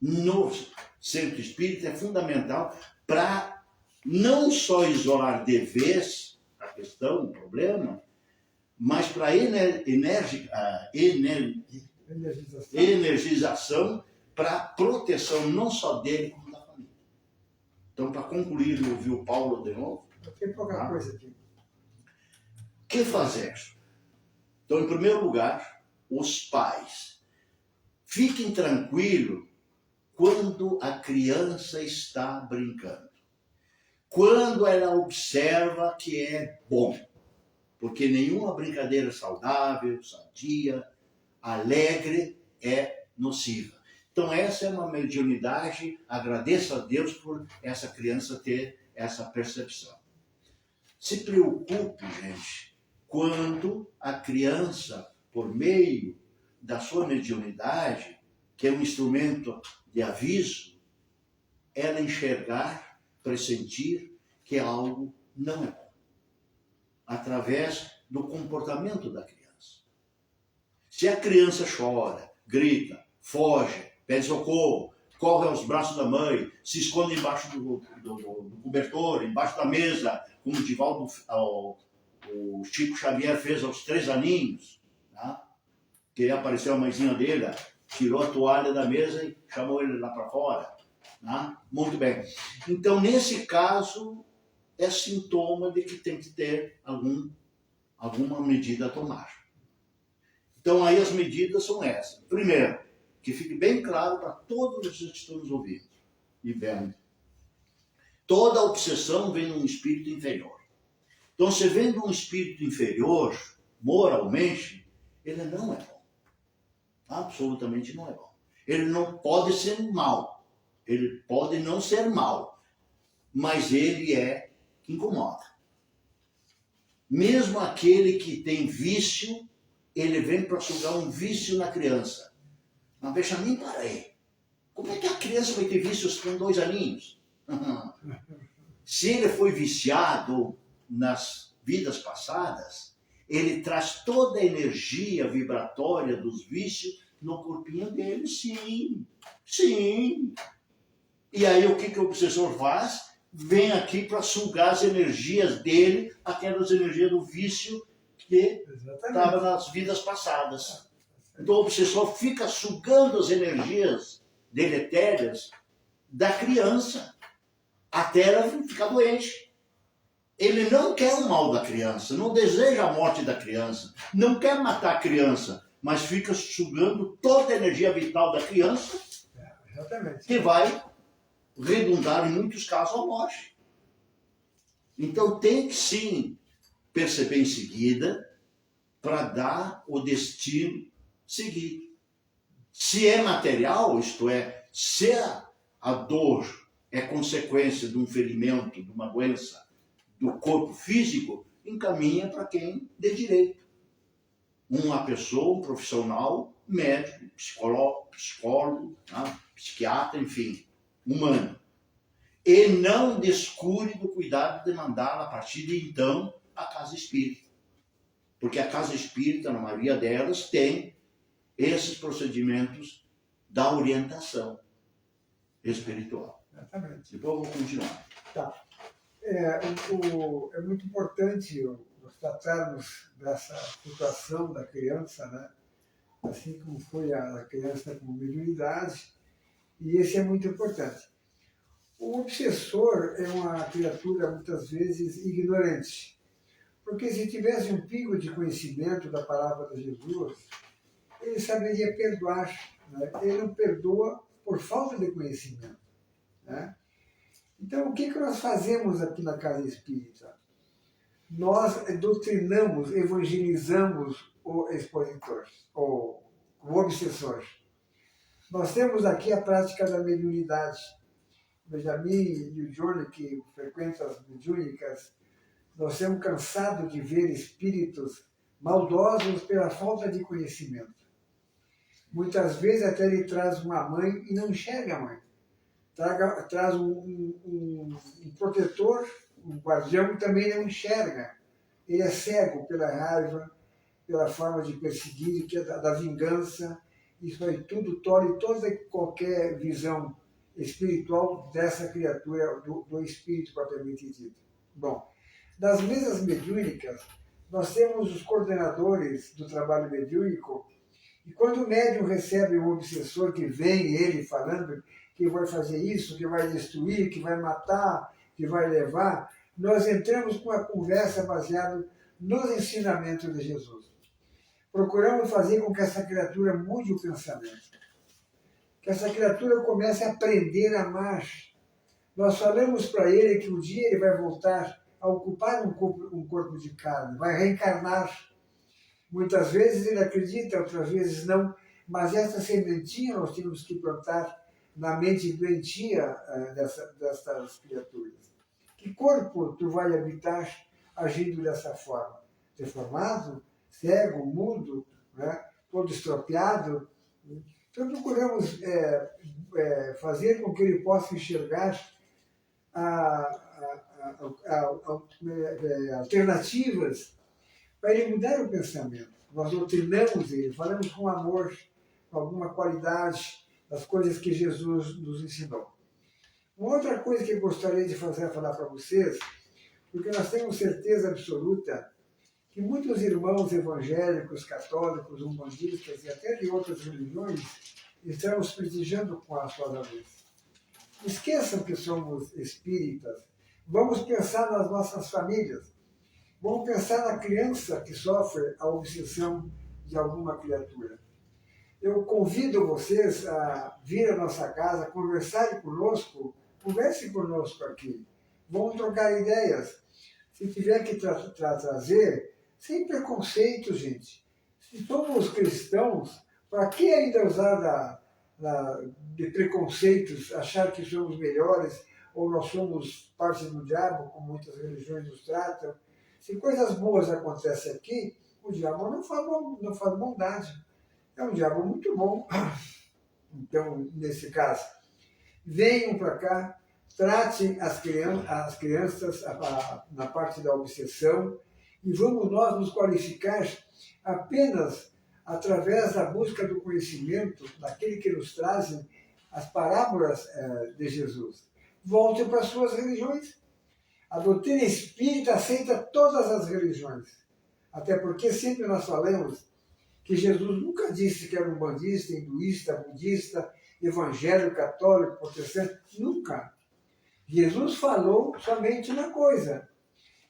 no centro espírita é fundamental para não só isolar de vez a questão, o problema, mas para energização, para proteção não só dele, como da família. Então, para concluir, eu ouvi o Paulo de novo. Tem pouca coisa aqui. O que fazer? Então, em primeiro lugar, os pais. Fiquem tranquilos quando a criança está brincando. Quando ela observa que é bom. Porque nenhuma brincadeira saudável, sadia, alegre é nociva. Então essa é uma mediunidade, agradeço a Deus por essa criança ter essa percepção. Se preocupe, gente, quando a criança, por meio da sua mediunidade, que é um instrumento de aviso, ela enxergar, pressentir que algo não é bom. Através do comportamento da criança. Se a criança chora, grita, foge, pede socorro, corre aos braços da mãe, se esconde embaixo do cobertor, embaixo da mesa, como o Divaldo, o Chico Xavier fez aos 3 aninhos, tá? Que apareceu a mãezinha dele, tirou a toalha da mesa e chamou ele lá para fora. Tá? Muito bem. Então, nesse caso, é sintoma de que tem que ter alguma medida a tomar. Então, aí as medidas são essas. Primeiro, que fique bem claro para todos os que estão nos ouvindo e vendo. Toda obsessão vem de um espírito inferior. Então, você vem de um espírito inferior, moralmente, ele não é bom. Absolutamente não é bom. Ele não pode ser mal. Ele pode não ser mal. Mas ele incomoda. Mesmo aquele que tem vício, ele vem para sugar um vício na criança. Mas veja, nem parei. Como é que a criança vai ter vícios com 2 aninhos? Se ele foi viciado nas vidas passadas, ele traz toda a energia vibratória dos vícios no corpinho dele, sim. Sim. E aí o que o obsessor faz? Vem aqui para sugar as energias dele, aquelas energias do vício que estava nas vidas passadas. Então o obsessor fica sugando as energias deletérias da criança até ela ficar doente. Ele não quer o mal da criança, não deseja a morte da criança, não quer matar a criança, mas fica sugando toda a energia vital da criança, que vai redundar em muitos casos a morte. Então tem que sim perceber em seguida para dar o destino seguido. Se é material, isto é, se a dor é consequência de um ferimento, de uma doença do corpo físico, encaminha para quem dê direito. Uma pessoa, um profissional, médico, psicólogo, né, psiquiatra, enfim, humano. E não descure do cuidado de mandar a partir de então a casa espírita. Porque a casa espírita, na maioria delas, tem esses procedimentos da orientação espiritual. Exatamente. Depois eu vou continuar. Tá. É muito importante nós tratarmos dessa situação da criança, né? Assim como foi a criança com mediunidade, e esse é muito importante. O obsessor é uma criatura muitas vezes ignorante, porque se tivesse um pingo de conhecimento da palavra de Jesus, ele saberia perdoar, né? Ele não perdoa por falta de conhecimento, né? Então, o que nós fazemos aqui na Casa Espírita? Nós doutrinamos, evangelizamos o expositor, o obsessor. Nós temos aqui a prática da mediunidade. Benjamin e o Johnny, que frequentam as mediúnicas, nós estamos cansados de ver espíritos maldosos pela falta de conhecimento. Muitas vezes até ele traz uma mãe e não enxerga a mãe. Traz um protetor, um guardião, também não enxerga. Ele é cego pela raiva, pela forma de perseguir, que é da vingança. Isso aí tudo torna toda e qualquer visão espiritual dessa criatura, do espírito propriamente dito. Bom, nas mesas mediúnicas, nós temos os coordenadores do trabalho mediúnico, e quando o médium recebe um obsessor que vem, ele falando que vai fazer isso, que vai destruir, que vai matar, que vai levar, nós entramos com uma conversa baseada nos ensinamentos de Jesus. Procuramos fazer com que essa criatura mude o pensamento, que essa criatura comece a aprender a amar. Nós falamos para ele que um dia ele vai voltar a ocupar um corpo de carne, vai reencarnar. Muitas vezes ele acredita, outras vezes não, mas essa sementinha nós temos que plantar na mente doentia dessas criaturas. Que corpo tu vai habitar agindo dessa forma? Deformado, cego, mudo, né? Todo estropiado? Então procuramos fazer com que ele possa enxergar alternativas para ele mudar o pensamento. Nós doutrinamos ele, falamos com amor, com alguma qualidade das coisas que Jesus nos ensinou. Uma outra coisa que eu gostaria de falar para vocês, porque nós temos certeza absoluta que muitos irmãos evangélicos, católicos, umbandistas e até de outras religiões estão nos prestigiando com a sua luz. Esqueçam que somos espíritas. Vamos pensar nas nossas famílias. Vamos pensar na criança que sofre a obsessão de alguma criatura. Eu convido vocês a vir à nossa casa, conversarem conosco, conversem conosco aqui. Vamos trocar ideias. Se tiver que trazer, sem preconceito, gente. Se somos cristãos, para que ainda usar de preconceitos, achar que somos melhores ou nós somos parte do diabo, como muitas religiões nos tratam? Se coisas boas acontecem aqui, o diabo não faz bondade. É um diabo muito bom. Então, nesse caso, venham para cá, tratem as crianças na parte da obsessão e vamos nós nos qualificar apenas através da busca do conhecimento daquele que nos trazem as parábolas de Jesus. Voltem para as suas religiões. A doutrina espírita aceita todas as religiões. Até porque sempre nós falamos que Jesus nunca disse que era um bandista, hinduísta, budista, evangélico, católico, protestante. Nunca. Jesus falou somente uma coisa,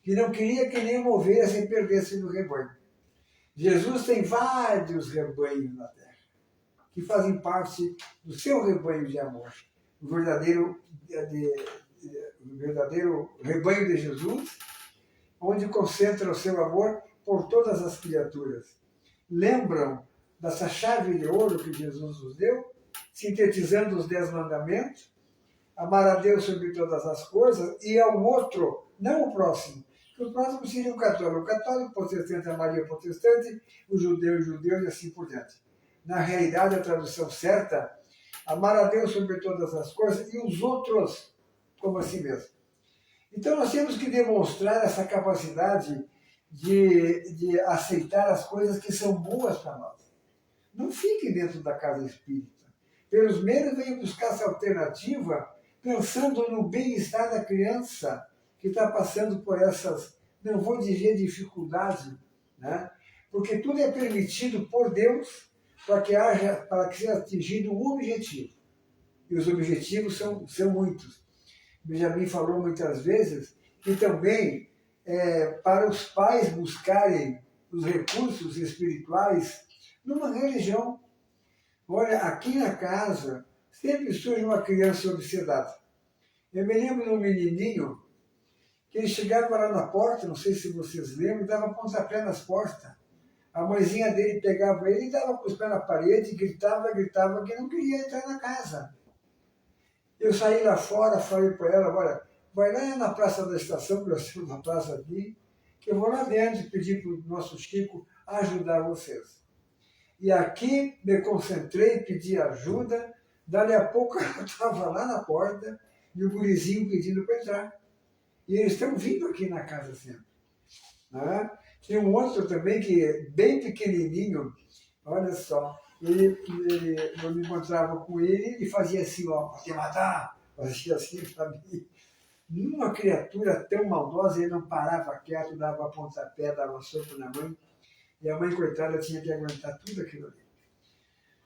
que não queria que nenhuma ovelha se perdesse no rebanho. Jesus tem vários rebanhos na terra, que fazem parte do seu rebanho de amor. O verdadeiro rebanho de Jesus, onde concentra o seu amor por todas as criaturas. Lembram dessa chave de ouro que Jesus nos deu, sintetizando os 10 mandamentos? Amar a Deus sobre todas as coisas e ao outro, não o próximo. O próximo seria o católico, o protestante amaria o protestante, o judeu e assim por diante. Na realidade, a tradução certa, amar a Deus sobre todas as coisas e os outros como a si mesmo. Então nós temos que demonstrar essa capacidade de aceitar as coisas que são boas para nós. Não fique dentro da casa espírita. Pelos menos venha buscar essa alternativa pensando no bem-estar da criança que está passando por essas, não vou dizer dificuldade, né? Porque tudo é permitido por Deus para que seja atingido um objetivo. E os objetivos são muitos. Benjamin falou muitas vezes que também para os pais buscarem os recursos espirituais numa religião. Olha, aqui na casa sempre surge uma criança obsedada. Eu me lembro de um menininho que ele chegava lá na porta, não sei se vocês lembram, e dava pontapé nas portas. A mãezinha dele pegava ele e dava com os pés na parede, gritava que não queria entrar na casa. Eu saí lá fora, falei para ela, olha, vai lá na Praça da Estação, que nós temos uma praça aqui, que eu vou lá dentro e pedir para o nosso Chico ajudar vocês. E aqui me concentrei, pedi ajuda, dali a pouco ela estava lá na porta e o gurizinho pedindo para entrar. E eles estão vindo aqui na casa sempre. Né? Tinha um outro também que é bem pequenininho, olha só, eu me encontrava com ele e fazia assim, ó, para te matar, fazia assim para mim. Nenhuma criatura tão maldosa, ele não parava quieto, dava pontapé, dava soco na mãe, e a mãe, coitada, tinha que aguentar tudo aquilo ali.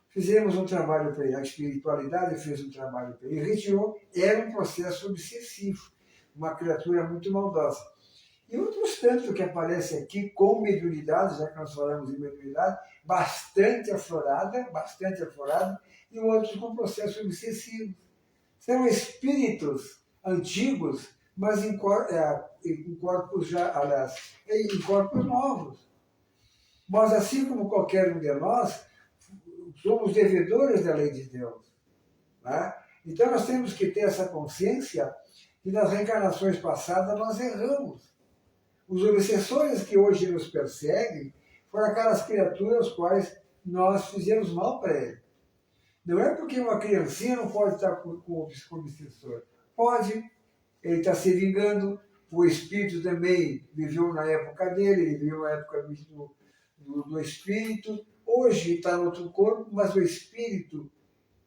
Fizemos um trabalho para ele, a espiritualidade fez um trabalho para ele, e retirou, era um processo obsessivo, uma criatura muito maldosa. E outros tantos que aparecem aqui com mediunidade, já que nós falamos em mediunidade, bastante aflorada, e outros com processo obsessivo. São espíritos antigos, mas em corpos já, aliás, em corpos novos. Mas assim como qualquer um de nós, somos devedores da lei de Deus. Né? Então nós temos que ter essa consciência que nas reencarnações passadas nós erramos. Os obsessores que hoje nos perseguem foram aquelas criaturas quais nós fizemos mal para ele. Não é porque uma criancinha não pode estar com o obsessor. Pode, ele está se vingando, o espírito também viveu na época dele, ele viveu na época do espírito, hoje está no outro corpo, mas o espírito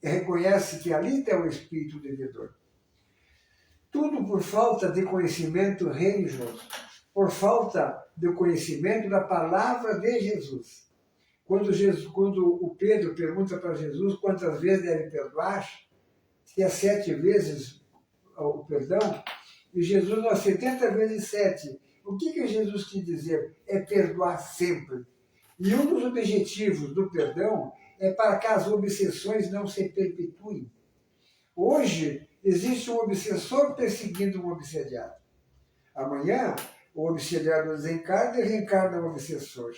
reconhece que ali está o espírito devedor. Tudo por falta de conhecimento religioso, por falta de conhecimento da palavra de Jesus. Quando o Pedro pergunta para Jesus quantas vezes deve perdoar, se é 7 vezes o perdão, e Jesus, não, 70 vezes 7. O que Jesus quis dizer? É perdoar sempre. E um dos objetivos do perdão é para que as obsessões não se perpetuem. Hoje, existe um obsessor perseguindo um obsediado. Amanhã, o obsediado desencarna e reencarna o obsessor.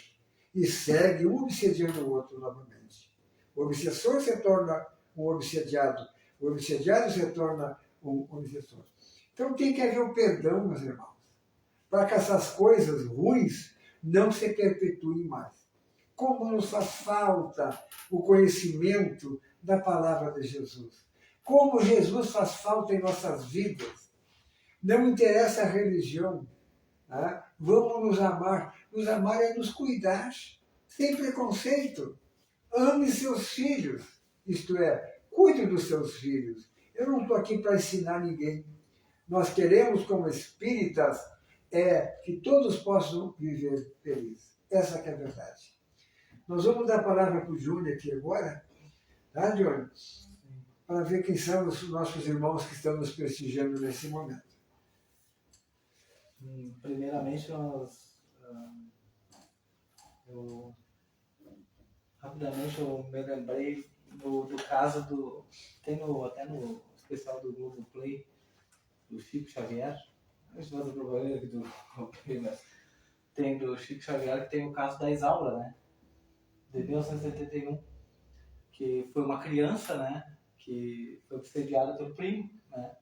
E segue um obsediando o outro novamente. O obsessor se torna um obsediado. O obsediado se torna um obsessor. Então tem que haver o perdão, meus irmãos, para que essas coisas ruins não se perpetuem mais. Como nos faz falta o conhecimento da palavra de Jesus. Como Jesus faz falta em nossas vidas. Não interessa a religião. Né? Vamos nos amar. Nos amar é nos cuidar, sem preconceito. Ame seus filhos. Isto é, cuide dos seus filhos. Eu não estou aqui para ensinar ninguém. Nós queremos, como espíritas, que todos possam viver felizes. Essa que é a verdade. Nós vamos dar a palavra para o Júnior aqui agora, tá, Júnior? Para ver quem são os nossos irmãos que estão nos prestigiando nesse momento. Primeiramente, rapidamente eu me lembrei do caso até no especial do Globo Play, do Chico Xavier. Não sei se você propaganda aqui do mas tem do Chico Xavier, que tem o caso da Isaura, né? De 1971, que foi uma criança, né? Que foi obsediada pelo primo, né?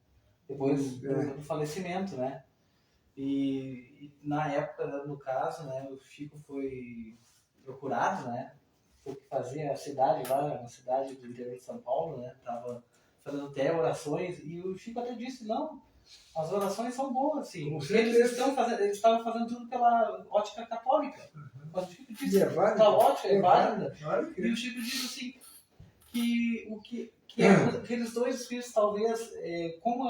Depois do falecimento, né? E na época, no caso, né, o Chico foi procurado, né, o que fazia a cidade lá, na cidade do interior de São Paulo, né, estava fazendo até orações, e o Chico até disse, não, as orações são boas, assim, eles estavam fazendo tudo pela ótica católica, mas o Chico disse que a ótica é válida, e o Chico disse assim, que aqueles dois filhos, talvez, como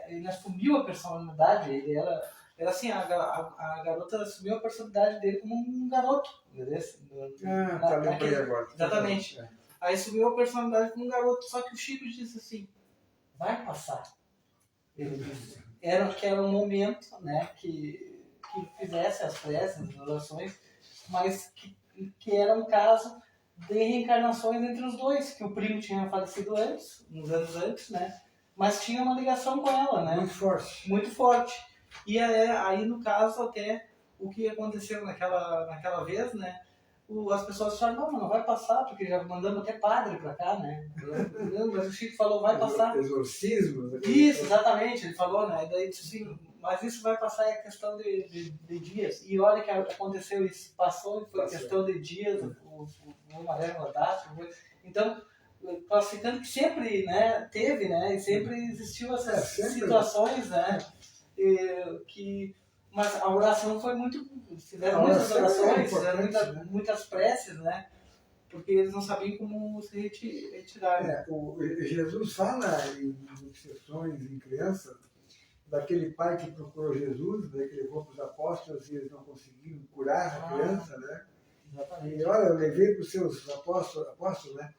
ele assumiu a personalidade, ele era assim, a garota assumiu a personalidade dele como um garoto. Agora. Exatamente. Aí assumiu a personalidade como um garoto, só que o Chico disse assim, vai passar. Ele disse, era um momento, né, que fizesse as preces, as orações, mas que era um caso de reencarnações entre os dois, que o primo tinha falecido antes, uns anos antes, né? Mas tinha uma ligação com ela, né? Muito forte. Muito forte. E aí, no caso, até o que aconteceu naquela vez, né? As pessoas falaram, não vai passar, porque já mandamos até padre pra cá, né? Mas o Chico falou, vai passar. Exorcismo. Isso, exatamente, ele falou, né? Daí disse assim, mas isso vai passar, é questão de dias. E olha que aconteceu isso, passou e foi questão de dias, uma data. Então, classificando que sempre, né, teve, né? E sempre existiu essas situações, né? Mas a oração foi muito. Fizeram muitas orações, fizeram muitas preces, né? Porque eles não sabiam como se retirar. Jesus fala em obsessões em crianças daquele pai que procurou Jesus, né, que levou para os apóstolos e eles não conseguiram curar a criança, né? Exatamente. E olha, eu levei para os seus apóstolos, né?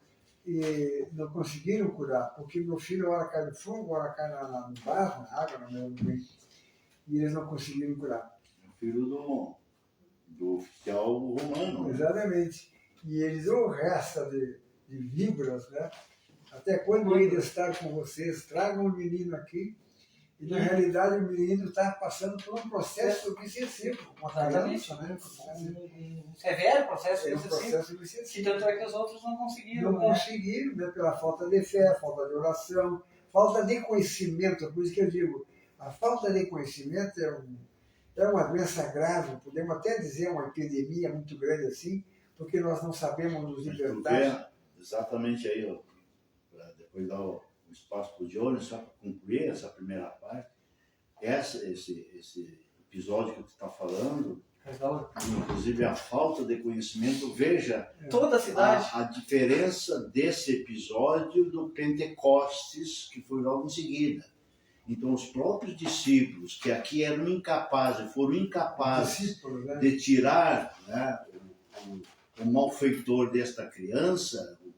E não conseguiram curar, porque meu filho ora cai no fogo, ora cai no barro, na água, no meio do e eles não conseguiram curar. O filho do oficial romano. Exatamente. E eles, ou resta de víboras, né? Até quando eu irei estar com vocês? Tragam o menino aqui. E na realidade o menino está passando por um processo obsessivo. Exatamente. Né? Um severo processo É um obsessivo. processo Que obsessivo. tanto é que os outros não conseguiram. Não conseguiram, né? Pela falta de fé, falta de oração, falta de conhecimento. Por isso que eu digo, a falta de conhecimento é uma doença grave, podemos até dizer uma epidemia muito grande assim, porque nós não sabemos nos libertar. Exatamente aí, para depois dar o espaço para o Johnny, só para concluir essa primeira parte, esse episódio que tu está falando, inclusive a falta de conhecimento, veja toda a cidade. A diferença desse episódio do Pentecostes, que foi logo em seguida. Então, os próprios discípulos, que aqui eram incapazes, foram incapazes de tirar, né, o malfeitor desta criança, o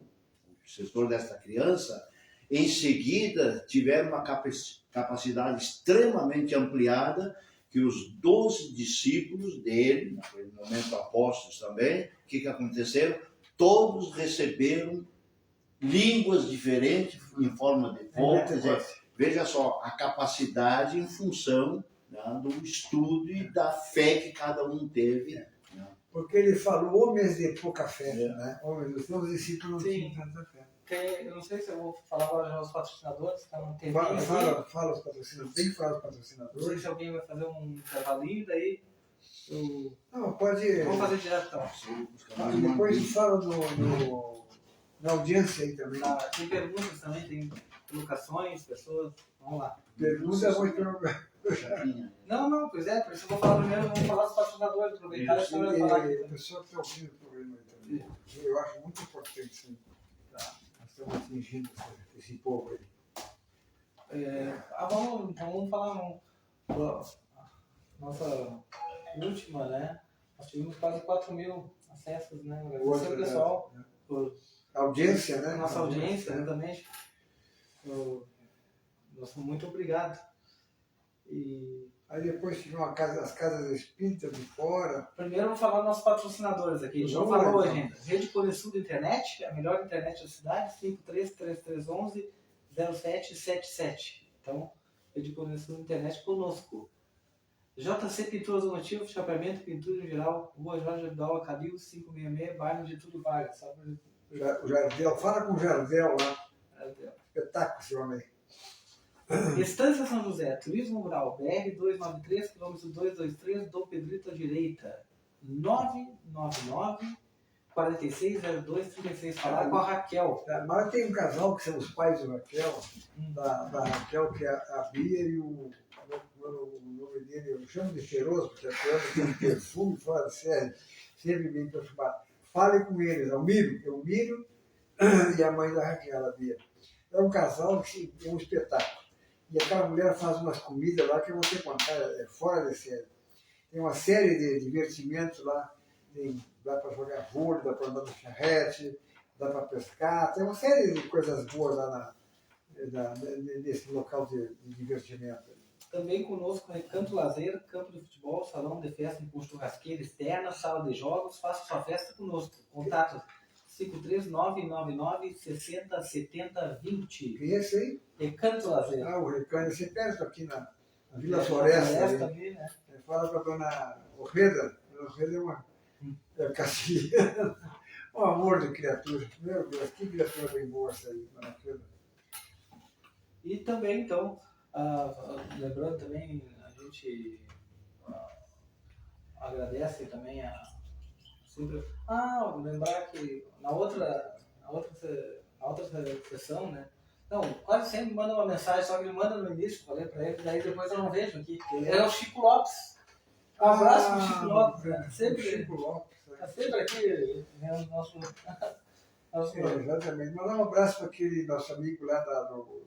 obsessor desta criança, em seguida tiveram uma capacidade extremamente ampliada, que os 12 discípulos dele, naquele momento apóstolos também, o que aconteceram? Todos receberam línguas diferentes, em forma de voz. Veja só, a capacidade em função, né, do estudo e da fé que cada um teve. Né? Porque ele falou homens de pouca fé, né? Homens, os discípulos não tinham tanta fé. Eu não sei se eu vou falar agora já os patrocinadores, que estão na TV. Fala os patrocinadores, tem que falar os patrocinadores. Não sei se alguém vai fazer um intervalinho, daí Não, pode... Vamos fazer direto então. Depois fala na audiência aí também. Tem perguntas também, tem colocações, pessoas. Vamos lá. Pergunta, vou perguntar. Não, pois é, por isso eu vou falar primeiro, vamos falar dos patrocinadores, aproveitar e depois falar aqui. A pessoa que está ouvindo o programa aí também. Eu acho muito importante isso. Nós estamos atingindo esse povo aí. Vamos falar nossa última, né? Nós tivemos quase 4.000 acessos, né? Agradecer ao pessoal por audiência, né? Nossa audiência, exatamente. Muito obrigado. E aí depois tiveram as casas espíritas de fora. Primeiro eu vou falar dos nossos patrocinadores aqui. A gente não falou ainda. Rede Conesul da Internet, a melhor internet da cidade, 533311-0777. Então, Rede Conesul da Internet conosco. JC Pinturas Automotivas, chapeamento, pintura em geral, Rua Jorge Abdal, Acadil, 566, bairro de Tudo Vargas. O Jardel, fala com o Jardel lá. Espetáculo esse homem. Estância São José, Turismo Rural, BR 293, quilômetro 223, Dom Pedrito à direita, 999-460236. Falar com a Raquel. Mas tem um casal que são os pais do Raquel, da Raquel, que é a Bia e o nome dele, eu chamo de cheiroso, porque a criança tem perfume fora de série, sempre bem perturbado. Fale com eles, é o Mírio e a mãe da Raquel, a Bia. É um casal que é um espetáculo. E aquela mulher faz umas comidas lá que eu vou te contar, é fora de série. Tem uma série de divertimentos lá, dá para jogar vôlei, dá para andar no charrete, dá para pescar, tem uma série de coisas boas lá nesse local de divertimento. Também conosco Recanto Lazer, campo de futebol, salão de festa com churrasqueira externa, sala de jogos, faça sua festa conosco. Contato 53999-607020. E esse aí? Recanto Lazer. O Recanto, esse perto aqui na Vila Floresta. Ali, né? Fala para a dona Orreda. Dona Orreda é uma castilhana. Um amor de criatura. Meu Deus, que criatura bem boa essa aí, dona Orreda. E também, então, lembrando também, a gente agradece também sempre. Lembrar que na outra sessão, né? Não, quase sempre manda uma mensagem, só que ele manda no início, falei pra ele, daí depois eu não vejo aqui. É o Chico Lopes. Um abraço pro Chico Lopes, né? Sempre, Chico Lopes. Tá sempre aqui, né, o nosso exatamente. Mandar um abraço para aquele nosso amigo lá do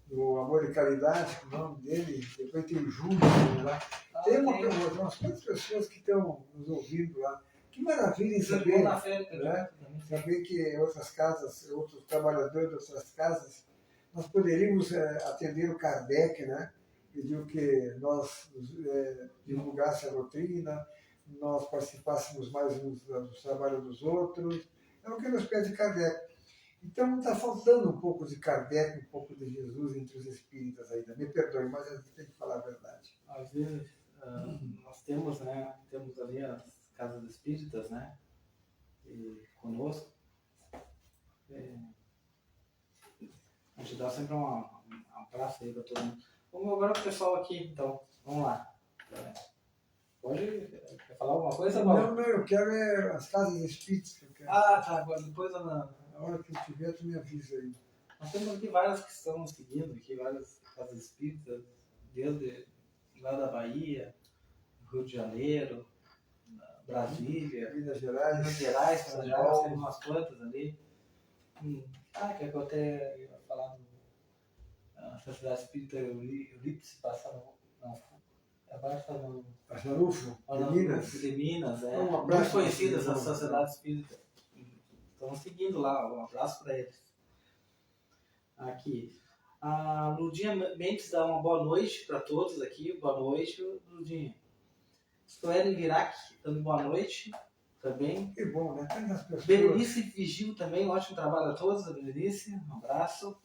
do Amor e Caridade, o nome dele, depois tem o Júlio lá. Tem umas quantas pessoas que estão nos ouvindo lá. Que maravilha em saber, né? Saber que outras casas, outros trabalhadores de outras casas, nós poderíamos atender o Kardec, né? Pediu que nós divulgássemos a doutrina, nós participássemos mais dos trabalhos dos outros. É o que nos pede Kardec. Então está faltando um pouco de Kardec, um pouco de Jesus entre os espíritas ainda. Me perdoe, mas a gente tem que falar a verdade. Às vezes nós temos, né, temos ali as casas espíritas, né, e conosco. A gente dá sempre um abraço aí para todo mundo. Vamos agora para o pessoal aqui, então. Vamos lá. Quer falar alguma coisa, Paulo? Não, eu quero as casas espíritas. Que eu quero. Ah, tá. Agora, depois na hora que eu tiver, tu me avisa aí. Nós temos aqui várias que estão seguindo, aqui, várias casas espíritas, desde lá da Bahia, Rio de Janeiro, Brasília, Minas Gerais, nós temos umas quantas ali. Que eu até ia falar da Sociedade Espírita Eurípice, passando. Não, agora está no. Passanufo, de Minas, muito conhecidas as Sociedades Espíritas. Estamos seguindo lá, um abraço para eles. Aqui. A Ludinha Mendes dá uma boa noite para todos aqui. Boa noite, Ludinha. Suelen Virac dando boa noite também. Que bom, né? Tantas pessoas. Berenice Vigil também, um ótimo trabalho a todos, a Berenice, um abraço.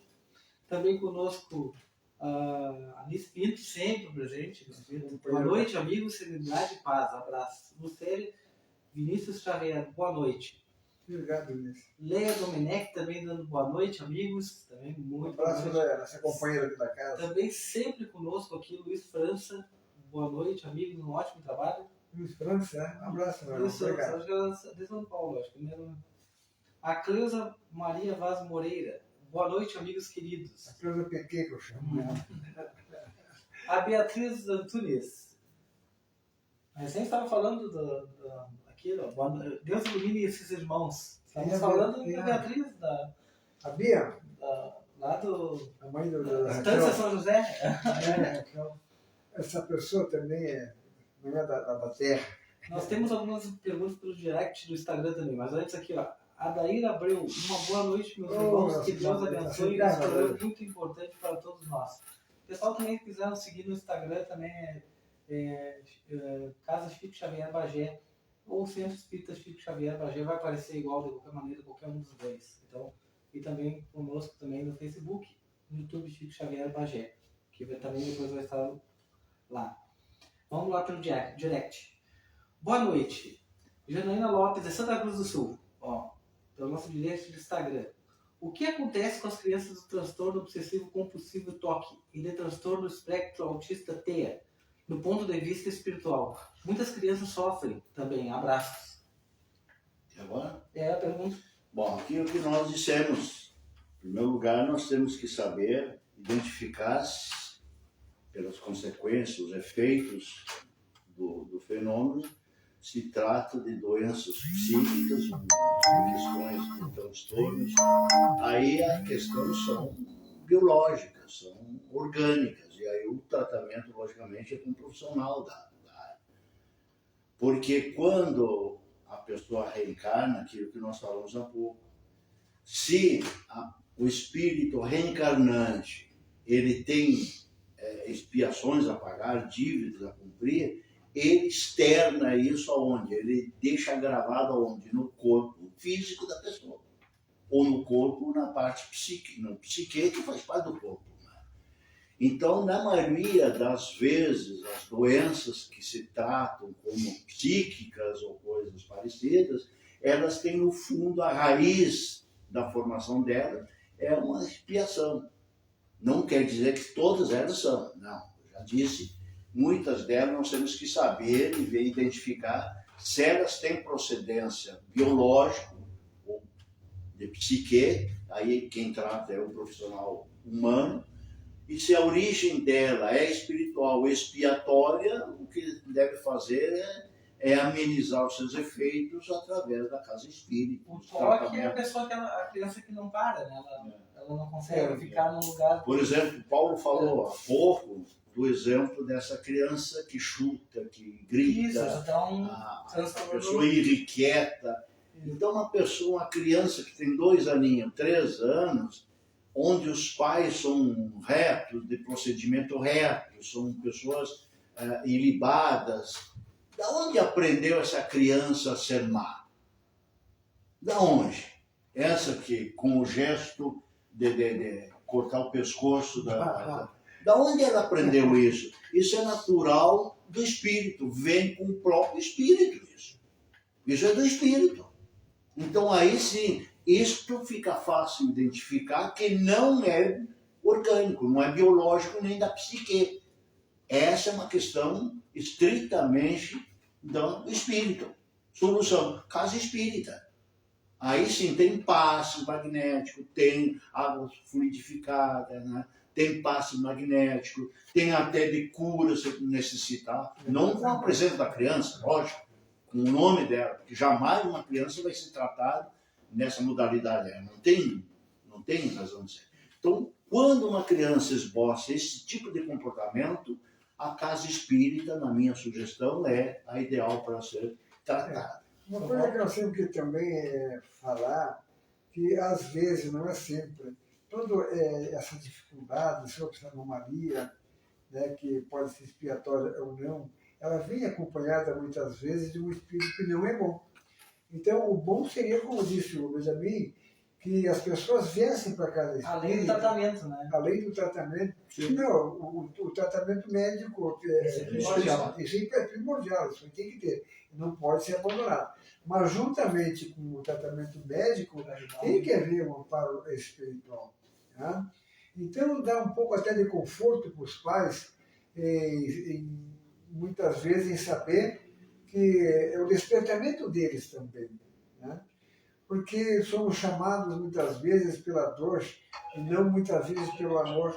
Também conosco a Alice Pinto, sempre presente. Boa noite, amigos, serenidade e paz, abraço. Lucélia Vinícius Xavier, boa noite. Obrigado, Vinícius. Leia Domenech também dando boa noite, amigos. Também muito boa noite. Um abraço nessa companheira aqui da casa. Também sempre conosco aqui, Luiz França. Boa noite, amigos, um ótimo trabalho. Luiz França, um abraço, meu irmão. Obrigado. Acho que ela é de São Paulo, acho que mesmo. A Cleusa Maria Vaz Moreira. Boa noite, amigos queridos. A Cleusa Pequê, que eu chamo. A Beatriz Antunes. A gente estava falando aqui, ó, Deus ilumine esses irmãos. Estamos falando da Beatriz, a Bia? Lá do. A mãe do. Estância São José. Essa pessoa também não é da terra. Nós temos algumas perguntas pelo direct do Instagram também, mas antes aqui, ó. Adair Abreu, uma boa noite, meus irmãos. Que Deus abençoe. Esse programa é muito importante para todos nós. O pessoal também que quiser nos seguir no Instagram também Casa Chico Xavier Bagé ou Centro Espírita Chico Xavier Bagé, vai aparecer igual de qualquer maneira, qualquer um dos dois. Então, e também conosco também no Facebook, no YouTube Chico Xavier Bagé, que também depois vai estar lá. Vamos lá pelo direct. Boa noite. Janaína Lopes, de Santa Cruz do Sul. Ó, pelo nosso direct do Instagram. O que acontece com as crianças do transtorno obsessivo compulsivo toque e de transtorno do espectro autista TEA, do ponto de vista espiritual? Muitas crianças sofrem também. Abraços. E agora? É a pergunta. Bom, aqui é o que nós dissemos. Em primeiro lugar, nós temos que saber identificar pelas consequências, os efeitos do fenômeno, se trata de doenças psíquicas, questões de transtornos. Aí a questão são biológicas, são orgânicas, e aí o tratamento, logicamente, é com um profissional da área. Porque quando a pessoa reencarna, aquilo que nós falamos há pouco, se o espírito reencarnante ele tem expiações a pagar, dívidas a cumprir, ele externa isso aonde? Ele deixa gravado aonde? No corpo físico da pessoa. Ou no corpo, na parte psíquica, no psique, que faz parte do corpo. Né? Então, na maioria das vezes, as doenças que se tratam como psíquicas ou coisas parecidas, elas têm no fundo a raiz da formação dela, é uma expiação. Não quer dizer que todas elas são, não. Eu já disse, muitas delas nós temos que saber e ver, identificar se elas têm procedência biológica ou de psique, aí quem trata é o profissional humano, e se a origem dela é espiritual ou expiatória, o que deve fazer é amenizar os seus efeitos através da casa espírita. O toque é a pessoa a criança que não para, né? Ela não consegue ficar num lugar... Por exemplo, Paulo falou há pouco do exemplo dessa criança que chuta, que grita, Isso, então, a pessoa irrequieta. Então, uma criança que tem 2 aninhos, 3 anos, onde os pais são retos, de procedimento reto, são pessoas ilibadas. Da onde aprendeu essa criança a ser má? Da onde? Essa que, com o gesto de cortar o pescoço da onde ela aprendeu isso? Isso é natural do espírito, vem com o próprio espírito isso. Isso é do espírito. Então aí sim, isto fica fácil identificar que não é orgânico, não é biológico nem da psique. Essa é uma questão estritamente do espírito. Solução, casa espírita. Aí sim tem passe magnético, tem água fluidificada, né? Tem passe magnético, tem até de cura se necessitar. Não com a presença da criança, lógico, com o nome dela, porque jamais uma criança vai ser tratada nessa modalidade. Não tem razão de ser. Então, quando uma criança esboça esse tipo de comportamento, a casa espírita, na minha sugestão, é a ideal para ser tratada. Uma coisa que eu sempre também falar, que às vezes, não é sempre, toda essa dificuldade, essa anomalia, né, que pode ser expiatória ou não, ela vem acompanhada muitas vezes de um espírito que não é bom. Então, o bom seria, como disse o Benjamin, que as pessoas viessem para casa espírita. Além do tratamento, né? Além do tratamento. Não, o tratamento médico Isso é primordial. Isso é primordial, isso tem que ter. Não pode ser abandonado. Mas, juntamente com o tratamento médico, tem que haver um amparo espiritual. Tá? Então, dá um pouco até de conforto para os pais, muitas vezes, em saber que é o despertamento deles também. Né? Porque somos chamados muitas vezes pela dor e não muitas vezes pelo amor.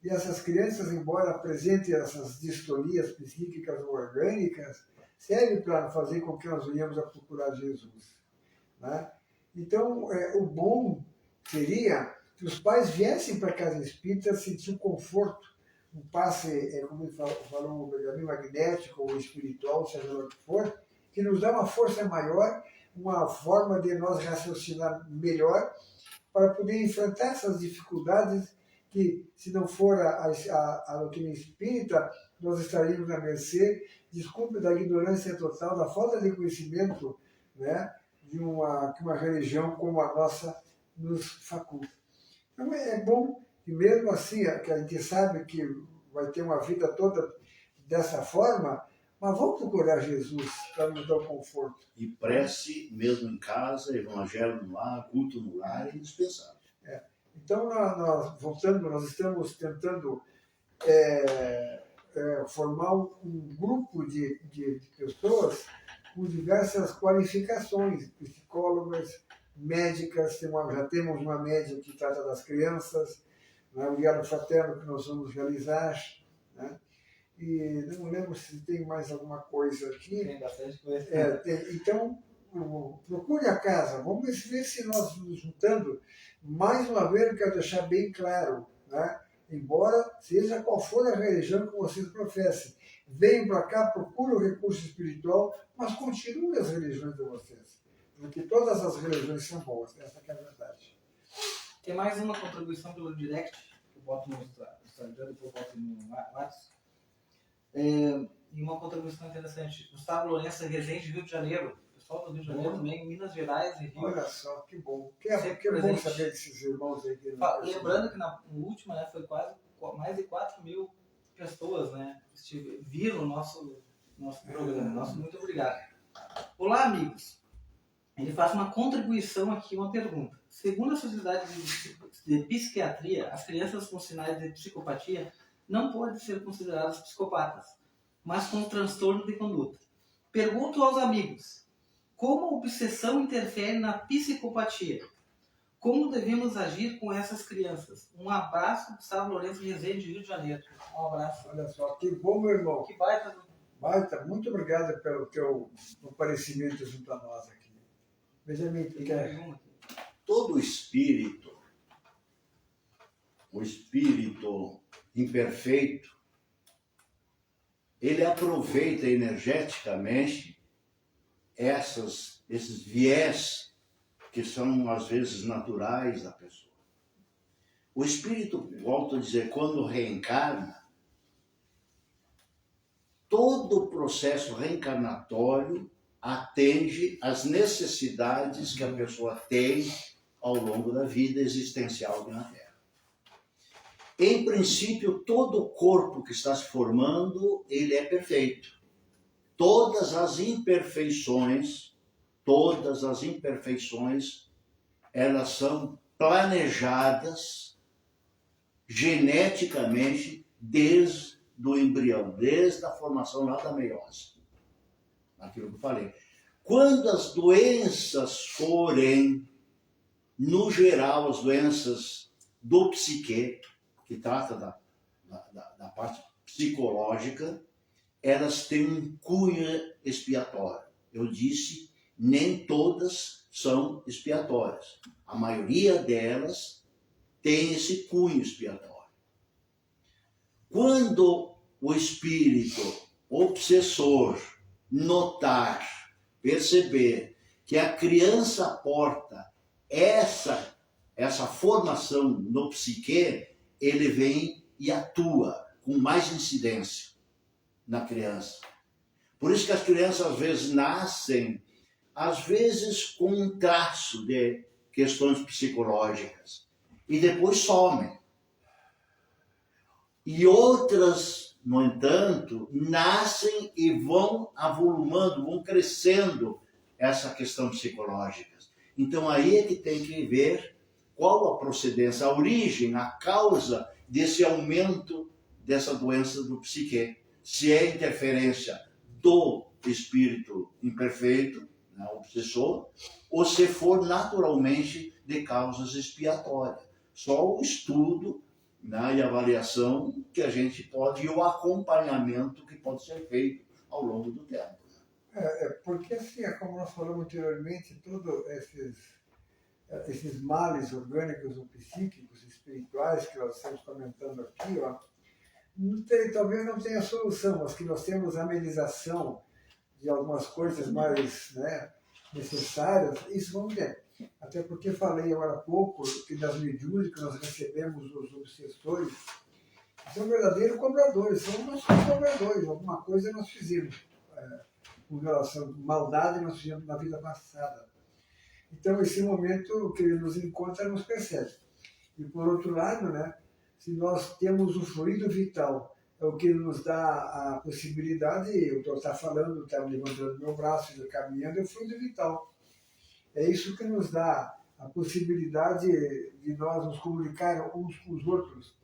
E essas crianças, embora apresentem essas distonias psíquicas ou orgânicas, serve para fazer com que nós venhamos a procurar Jesus. Né? Então, o bom seria que os pais viessem para a casa espírita sentir um conforto, um passe, como ele falou, o magnético ou espiritual, seja lá o que for, que nos dá uma força maior, uma forma de nós raciocinar melhor para poder enfrentar essas dificuldades que, se não for a doutrina espírita, nós estaríamos na mercê, desculpe, da ignorância total, da falta de conhecimento, né, de uma religião como a nossa nos faculta. Então é bom que mesmo assim, que a gente sabe que vai ter uma vida toda dessa forma, mas vamos procurar Jesus para nos dar o conforto. E prece, mesmo em casa, evangelho no lar, culto no lar, é indispensável. Então, nós estamos tentando formar um grupo de pessoas com diversas qualificações, psicólogas, médicas, já temos uma médica que trata das crianças, né, o diálogo fraterno que nós vamos realizar, né? E não lembro se tem mais alguma coisa aqui. Tem bastante coisa. Então, procure a casa, vamos ver se nós nos juntando, mais uma vez eu quero deixar bem claro, né? Embora seja qual for a religião que vocês professem, venham para cá, procurem o recurso espiritual, mas continuem as religiões de vocês, porque todas as religiões são boas, essa que é a verdade. Tem mais uma contribuição pelo direct, que eu boto no Instagram, depois eu boto no WhatsApp. E uma contribuição interessante. Gustavo Lourenço, Resende, Rio de Janeiro. Pessoal do Rio de Janeiro também, Minas Gerais e Rio. Olha só, que bom. Que bom saber desses irmãos aí. Lembrando que na última, né, foi quase mais de 4.000 pessoas, né, viram o nosso programa. Muito obrigado. Olá, amigos. Ele faz uma contribuição aqui, uma pergunta. Segundo a Sociedade de Psiquiatria, as crianças com sinais de psicopatia não podem ser consideradas psicopatas, mas com transtorno de conduta. Pergunto aos amigos, como a obsessão interfere na psicopatia? Como devemos agir com essas crianças? Um abraço, Gustavo Lourenço, Resende, Rio de Janeiro. Um abraço. Olha só, que bom, meu irmão. Que baita. Baita, muito obrigado pelo teu comparecimento junto a nós aqui. Benjamin, tu quer? Todo o espírito imperfeito, ele aproveita energeticamente esses viés que são, às vezes, naturais da pessoa. O espírito, volto a dizer, quando reencarna, todo o processo reencarnatório atende às necessidades que a pessoa tem ao longo da vida existencial aqui na Terra. Em princípio, todo o corpo que está se formando, ele é perfeito. Todas as imperfeições, elas são planejadas geneticamente desde o embrião, desde a formação lá da meiose. Aquilo que eu falei. Quando as doenças forem, no geral, as doenças do psique, que trata da parte psicológica, elas têm um cunho expiatório. Eu disse, nem todas são expiatórias. A maioria delas tem esse cunho expiatório. Quando o espírito obsessor notar, perceber que a criança porta essa formação no psique, ele vem e atua com mais incidência na criança. Por isso que as crianças às vezes nascem, às vezes com um traço de questões psicológicas e depois somem. E outras, no entanto, nascem e vão avolumando, vão crescendo essa questão psicológica. Então aí é que tem que ver qual a procedência, a origem, a causa desse aumento dessa doença do psique. Se é interferência do espírito imperfeito, né, obsessor, ou se for naturalmente de causas expiatórias. Só o estudo, né, e avaliação que a gente pode, e o acompanhamento que pode ser feito ao longo do tempo. Porque assim, como nós falamos anteriormente, todos esses males orgânicos ou psíquicos, espirituais, que nós estamos comentando aqui, ó, talvez não tenha solução, mas que nós temos amenização de algumas coisas mais, né, necessárias, isso vamos ver. Até porque falei agora há pouco que das mediúnicas nós recebemos os obsessores, que são verdadeiros cobradores, são nossos cobradores, alguma coisa nós fizemos com relação à maldade nós fizemos na vida passada. Então, esse momento que ele nos encontra, nos percebe. E, por outro lado, né, se nós temos o fluido vital, é o que nos dá a possibilidade, eu estou falando, estou levantando meu braço e caminhando, é o fluido vital. É isso que nos dá a possibilidade de nós nos comunicar uns com os outros.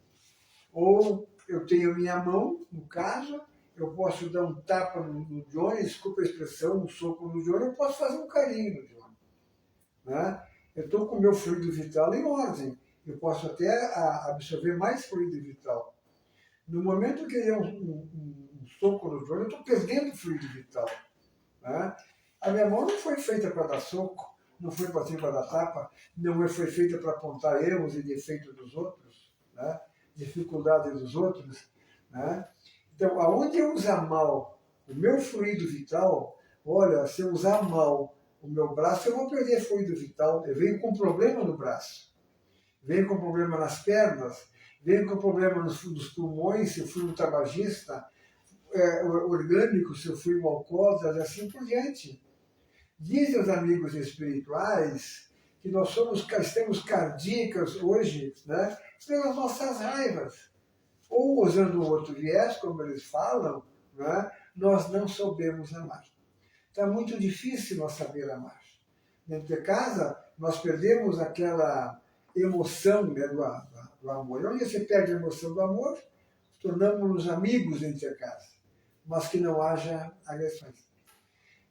Ou eu tenho minha mão, no caso, eu posso dar um tapa no Johnny, desculpa a expressão, um soco no Johnny, eu posso fazer um carinho no Johnny. Né? Eu estou com o meu fluido vital em ordem. Eu posso até absorver mais fluido vital. No momento que eu um soco no Johnny, eu estou perdendo fluido vital. Né? A minha mão não foi feita para dar soco, não foi para dar tapa, não foi feita para apontar erros e defeitos dos outros, né? Dificuldades dos outros. Né? Então, aonde eu usar mal o meu fluido vital, olha, se eu usar mal o meu braço, eu vou perder fluido vital. Eu venho com problema no braço, venho com problema nas pernas, venho com problema nos pulmões, se eu fui um tabagista, orgânico, se eu fui um alcoólatra, e assim por diante. Dizem os amigos espirituais que nós estamos cardíacas hoje, né, pelas nossas raivas. Ou usando outro viés, como eles falam, né, nós não soubemos amar. Está muito difícil nós saber amar. Dentro de casa, nós perdemos aquela emoção, né, do amor. Onde você perde a emoção do amor, tornamos-nos amigos dentro de casa, mas que não haja agressões.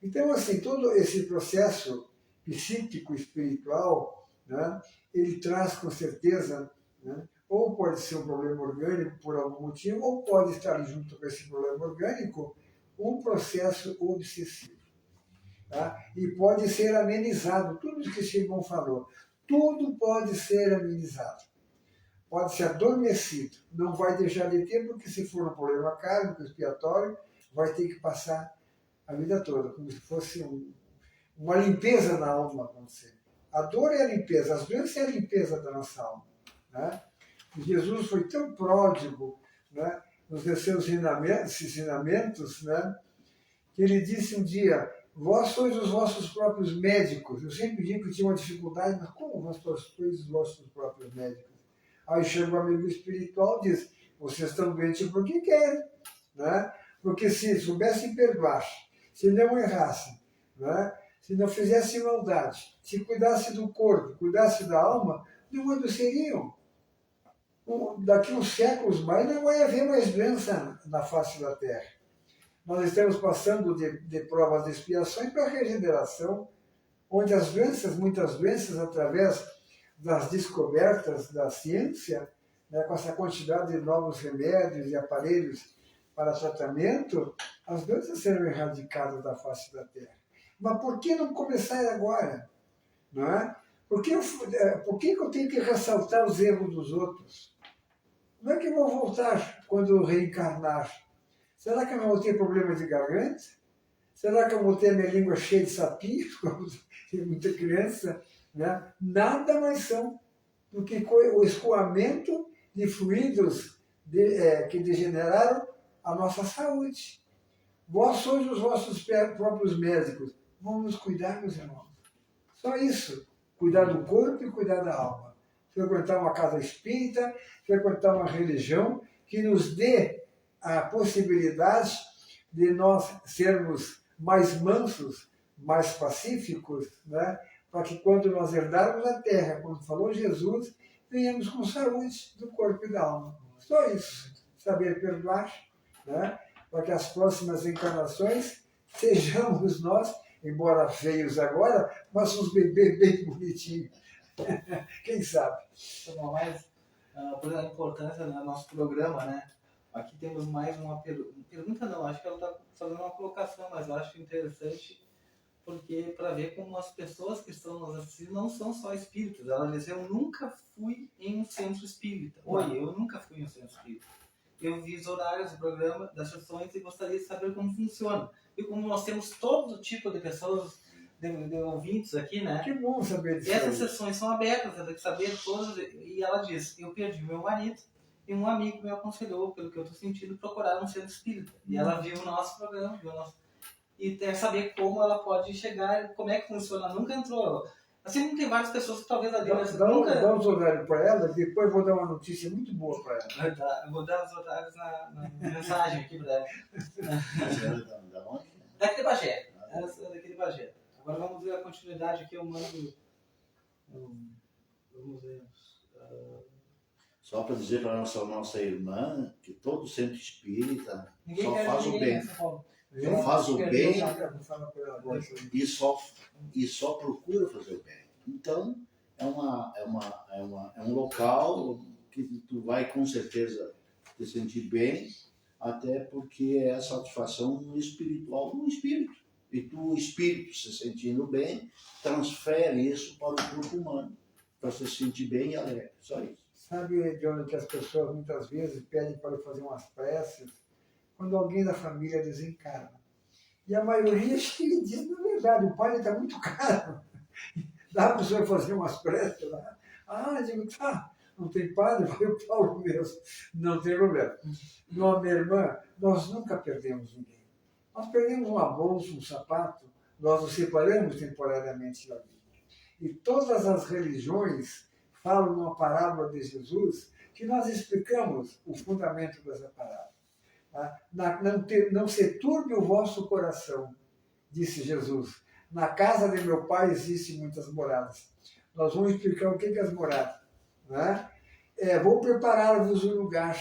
Então, assim, todo esse processo psíquico, espiritual, né, ele traz com certeza, né, ou pode ser um problema orgânico por algum motivo, ou pode estar junto com esse problema orgânico um processo obsessivo. Tá? E pode ser amenizado, tudo o que Simão falou, tudo pode ser amenizado, pode ser adormecido, não vai deixar de ter, porque se for um problema kármico, expiatório, vai ter que passar a vida toda, como se fosse uma limpeza na alma acontecer. A dor é a limpeza, as doenças é a limpeza da nossa alma. Né? Jesus foi tão pródigo, né, nos seus ensinamentos, né, que ele disse um dia: vós sois os vossos próprios médicos. Eu sempre digo que tinha uma dificuldade, mas como vós sois os vossos próprios médicos? Aí chega o amigo espiritual e diz: vocês estão doentes porque querem. Né? Porque se soubessem perdoar, se não errassem, né, se não fizessem maldade, se cuidassem do corpo, cuidassem da alma, não adoeceriam. Daqui uns séculos mais não vai haver mais doença na face da Terra. Nós estamos passando de provas de expiações para a regeneração, onde as doenças, muitas doenças, através das descobertas da ciência, né, com essa quantidade de novos remédios e aparelhos para tratamento, as doenças serão erradicadas da face da Terra. Mas por que não começar agora? Não é? Por que eu tenho que ressaltar os erros dos outros? Como é que eu vou voltar quando eu reencarnar? Será que eu não vou ter problema de garganta? Será que eu vou ter minha língua cheia de sapinhos, como tem muita criança? Né? Nada mais são do que o escoamento de fluidos que degeneraram a nossa saúde. Vós sois os vossos próprios médicos. Vamos nos cuidar, meus irmãos. Só isso. Cuidar do corpo e cuidar da alma. Frequentar uma casa espírita, frequentar uma religião que nos dê a possibilidade de nós sermos mais mansos, mais pacíficos, né? Para que quando nós herdarmos a terra, como falou Jesus, venhamos com saúde do corpo e da alma. Só isso. Saber perdoar, né? Para que as próximas encarnações sejamos nós, embora feios agora, mas uns bebês bem bonitinhos. Quem sabe? Mas, por a importância do nosso programa, né? Aqui temos mais uma pergunta, não, acho que ela está fazendo uma colocação, mas eu acho interessante, porque para ver como as pessoas que estão nos assistindo não são só espíritas. Ela diz: eu nunca fui em um centro espírita. Oi, eu nunca fui em um centro espírita. Eu vi os horários do programa, das sessões, e gostaria de saber como funciona. E como nós temos todo tipo de pessoas, de ouvintes aqui, né? Que bom saber disso. Essas sessões são abertas, eu tenho que saber todas. E ela diz: eu perdi meu marido e um amigo me aconselhou, pelo que eu estou sentindo, procurar um centro espírita. E ela viu o nosso programa, e quer saber como ela pode chegar, como é que funciona. Nunca entrou. Assim como tem várias pessoas que talvez ali... Dá uns horários para ela, depois vou dar uma notícia muito boa para ela. Eu vou dar os horários na mensagem aqui para ela. Da onde? Daqui de Bagé. Essa daqui de Bagé. Agora vamos ver a continuidade aqui. Eu mando... Vamos ver... Só para dizer para a nossa irmã que todo centro espírita Ninguém só faz o bem. Só faz o bem e só procura fazer o bem. Então, é um local que tu vai com certeza te sentir bem, até porque é a satisfação espiritual do espírito. E tu, o espírito, se sentindo bem, transfere isso para o corpo humano, para se sentir bem e alegre. Só isso. Sabe de onde que as pessoas muitas vezes pedem para eu fazer umas preces? Quando alguém da família desencarna. E a maioria chega e diz: na verdade, o padre está muito caro. Dá para o senhor fazer umas preces lá? Digo: tá, não tem padre, vai o Paulo mesmo. Não tem problema. Não, minha irmã, nós nunca perdemos ninguém. Nós perdemos uma bolsa, um sapato, nós nos separamos temporariamente da vida. E todas as religiões falam numa parábola de Jesus que nós explicamos o fundamento dessa parábola. Não se turbe o vosso coração, disse Jesus. Na casa de meu pai existem muitas moradas. Nós vamos explicar o que é as moradas. Né? Vou preparar-vos um lugar,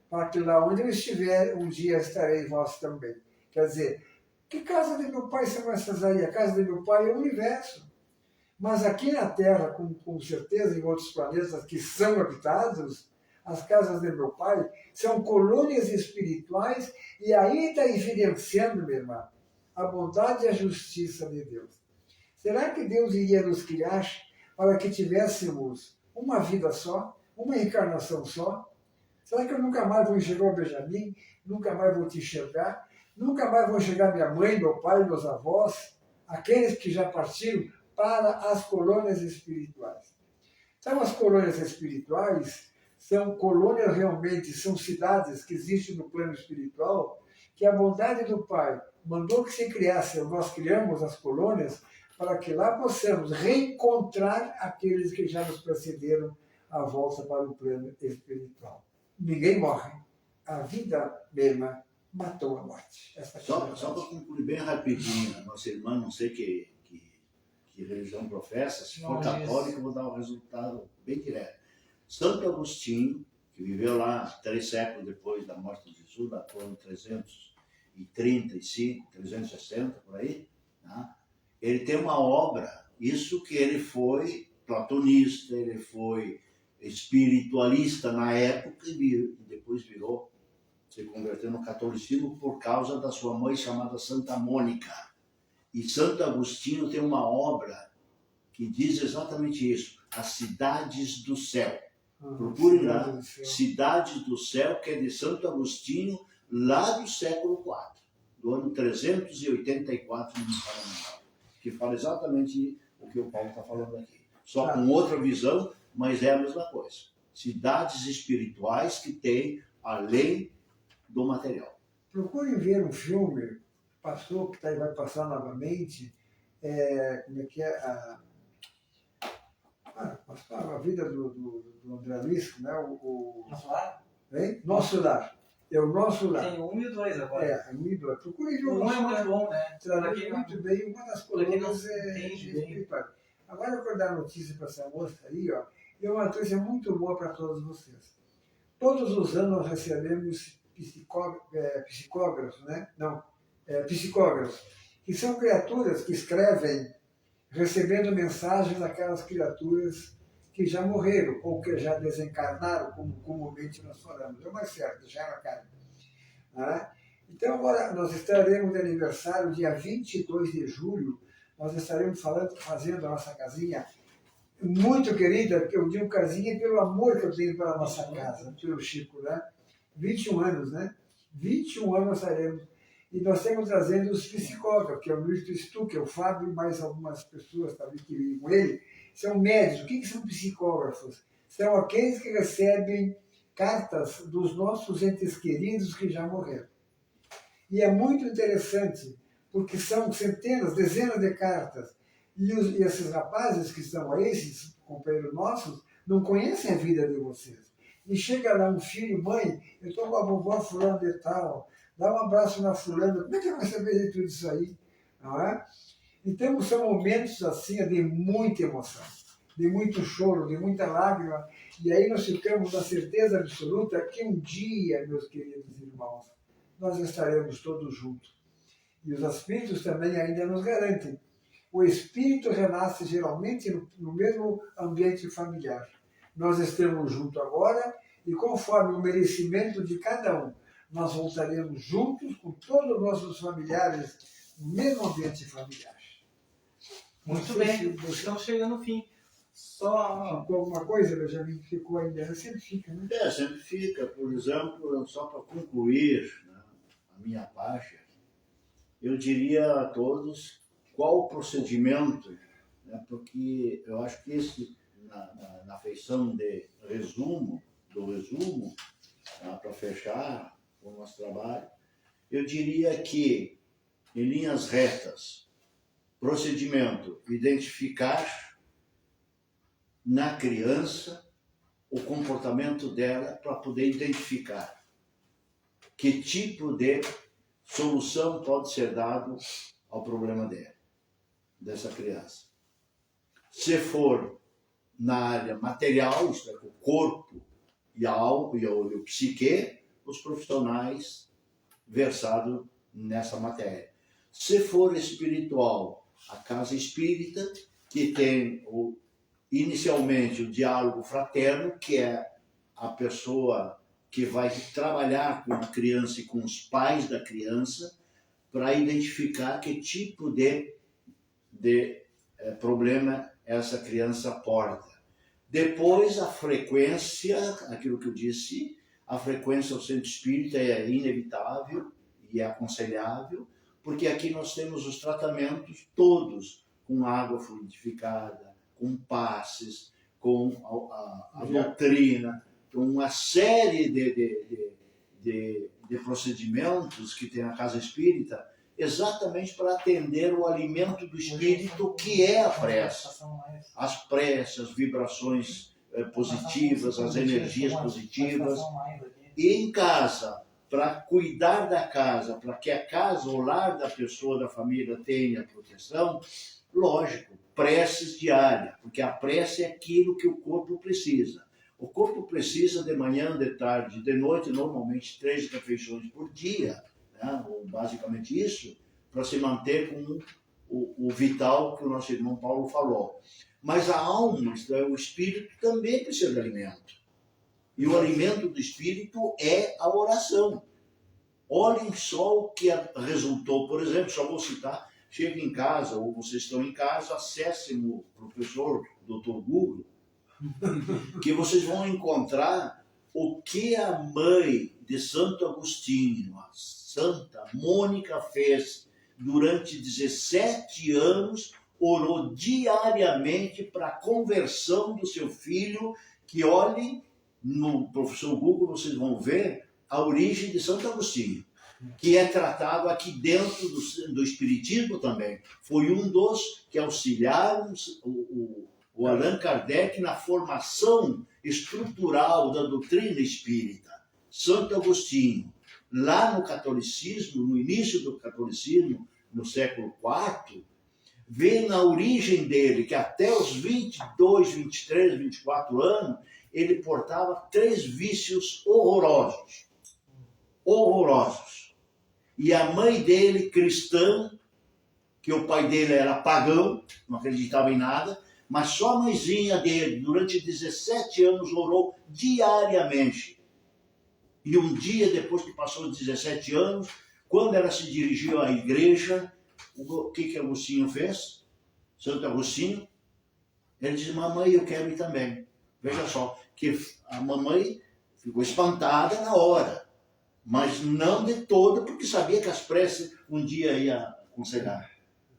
para que lá onde eu estiver, um dia estarei vós também. Quer dizer, que casa de meu pai são essas aí? A casa de meu pai é o universo. Mas aqui na Terra, com certeza, em outros planetas que são habitados, as casas de meu pai, são colônias espirituais e ainda evidenciando, minha irmã, a bondade e a justiça de Deus. Será que Deus iria nos criar para que tivéssemos uma vida só, uma encarnação só? Será que eu nunca mais vou enxergar o Benjamin? Nunca mais vou te enxergar? Nunca mais vou enxergar minha mãe, meu pai, meus avós? Aqueles que já partiram para as colônias espirituais. Então, as colônias espirituais são colônias realmente, são cidades que existem no plano espiritual, que a bondade do Pai mandou que se criasse, nós criamos as colônias, para que lá possamos reencontrar aqueles que já nos precederam à volta para o plano espiritual. Ninguém morre. A vida mesma matou a morte. Só para concluir bem rapidinho, a nossa irmã, não sei que religião professa, se for católica, eu vou dar um resultado bem direto. Santo Agostinho, que viveu lá 3 séculos depois da morte de Jesus, lá por 335, 360, por aí, tá? Ele tem uma obra, isso que ele foi platonista, ele foi espiritualista na época e depois se converteu no catolicismo por causa da sua mãe chamada Santa Mônica. E Santo Agostinho tem uma obra que diz exatamente isso, As Cidades do Céu. Procurem lá, Cidades do Céu, que é de Santo Agostinho, lá do século IV, do ano 384 no Paraná, que fala exatamente o que o Paulo está falando aqui. Só com outra visão, mas é a mesma coisa. Cidades espirituais que têm além do material. Procurem ver um filme, passou, que vai passar novamente, como é que é? Passou a vida do André Luiz, né? Nosso Lar? Hein? Nosso Lar. É o Nosso Lar. Tem 1 e o 2 agora. 1 e 2. Procurem ver O 1 é muito bom, né? Traduz muito bem uma das colônias entende espirituais. Agora eu vou dar notícia para essa moça aí, ó. E é uma notícia muito boa para todos vocês. Todos os anos nós recebemos psicógrafos, né? Psicógrafos, que são criaturas que escrevem recebendo mensagens daquelas criaturas que já morreram ou que já desencarnaram, como comumente nós falamos. É o mais certo, já era carne. Né? Então, agora nós estaremos de aniversário, dia 22 de julho, nós estaremos fazendo a nossa casinha muito querida, que eu digo casinha pelo amor que eu tenho pela nossa casa, pelo Chico, né? 21 anos, né? 21 anos nós estaremos. E nós estamos trazendo os psicógrafos, que é o Luiz Stuck, o Fábio e mais algumas pessoas também que vivem com ele, são médicos. O que são psicógrafos? São aqueles que recebem cartas dos nossos entes queridos que já morreram. E é muito interessante, porque são centenas, dezenas de cartas. E esses rapazes que estão aí, esses companheiros nossos, não conhecem a vida de vocês. E chega lá um filho, mãe, eu estou com a vovó fulano de tal, dá um abraço na fulana, como é que vai saber de tudo isso aí? Não é? Então são momentos assim de muita emoção, de muito choro, de muita lágrima, e aí nós ficamos na certeza absoluta que um dia, meus queridos irmãos, nós estaremos todos juntos. E os espíritos também ainda nos garantem. O espírito renasce geralmente no mesmo ambiente familiar. Nós estamos juntos agora e conforme o merecimento de cada um, nós voltaremos juntos com todos os nossos familiares no mesmo ambiente familiar. Muito bem, estamos chegando no fim. Só ficou alguma coisa, Benjamin, que ficou ainda? Sempre fica, né? Sempre fica. Por exemplo, só para concluir, né, a minha parte, eu diria a todos qual o procedimento, né, porque eu acho que esse, na feição de resumo, para fechar o nosso trabalho, eu diria que, em linhas retas, procedimento, identificar na criança o comportamento dela para poder identificar que tipo de solução pode ser dado ao problema dela, dessa criança. Se for na área material, isto é, o corpo e a alma e o psique, os profissionais versados nessa matéria. Se for espiritual, a casa espírita, que tem inicialmente o diálogo fraterno, que é a pessoa que vai trabalhar com a criança e com os pais da criança para identificar que tipo de problema essa criança porta. Depois, a frequência, aquilo que eu disse, a frequência ao centro espírita é inevitável e é aconselhável, porque aqui nós temos os tratamentos todos com água fluidificada, com passes, com a doutrina, com uma série de procedimentos que tem a Casa Espírita, exatamente para atender o alimento do espírito, que é a prece. As preces, as vibrações positivas, as energias positivas. E em casa, para cuidar da casa, para que a casa, o lar da pessoa, da família tenha proteção, lógico, preces diárias, porque a prece é aquilo que o corpo precisa. O corpo precisa de manhã, de tarde, de noite, normalmente 3 refeições por dia, né? Ou basicamente isso, para se manter com o vital que o nosso irmão Paulo falou. Mas a alma, o espírito, também precisa de alimento. E o alimento do espírito é a oração. Olhem só o que resultou, por exemplo, só vou citar, chega em casa, ou vocês estão em casa, acessem o professor Dr. Google, que vocês vão encontrar o que a mãe de Santo Agostinho, a Santa Mônica, fez durante 17 anos, orou diariamente para a conversão do seu filho, que olhem, no professor Google vocês vão ver a origem de Santo Agostinho, que é tratado aqui dentro do Espiritismo também. Foi um dos que auxiliaram o Allan Kardec na formação estrutural da doutrina espírita. Santo Agostinho, lá no catolicismo, no início do catolicismo, no século IV, vê na origem dele que até os 22, 23, 24 anos, ele portava 3 vícios horrorosos. Horrorosos. E a mãe dele, cristã, que o pai dele era pagão, não acreditava em nada, mas só a mãezinha dele, durante 17 anos, orou diariamente. E um dia, depois que passou 17 anos, quando ela se dirigiu à igreja, o que Agostinho fez? Santo Agostinho, ele disse: mamãe, eu quero ir também. Veja só, que a mamãe ficou espantada na hora, mas não de toda, porque sabia que as preces um dia ia aconselhar.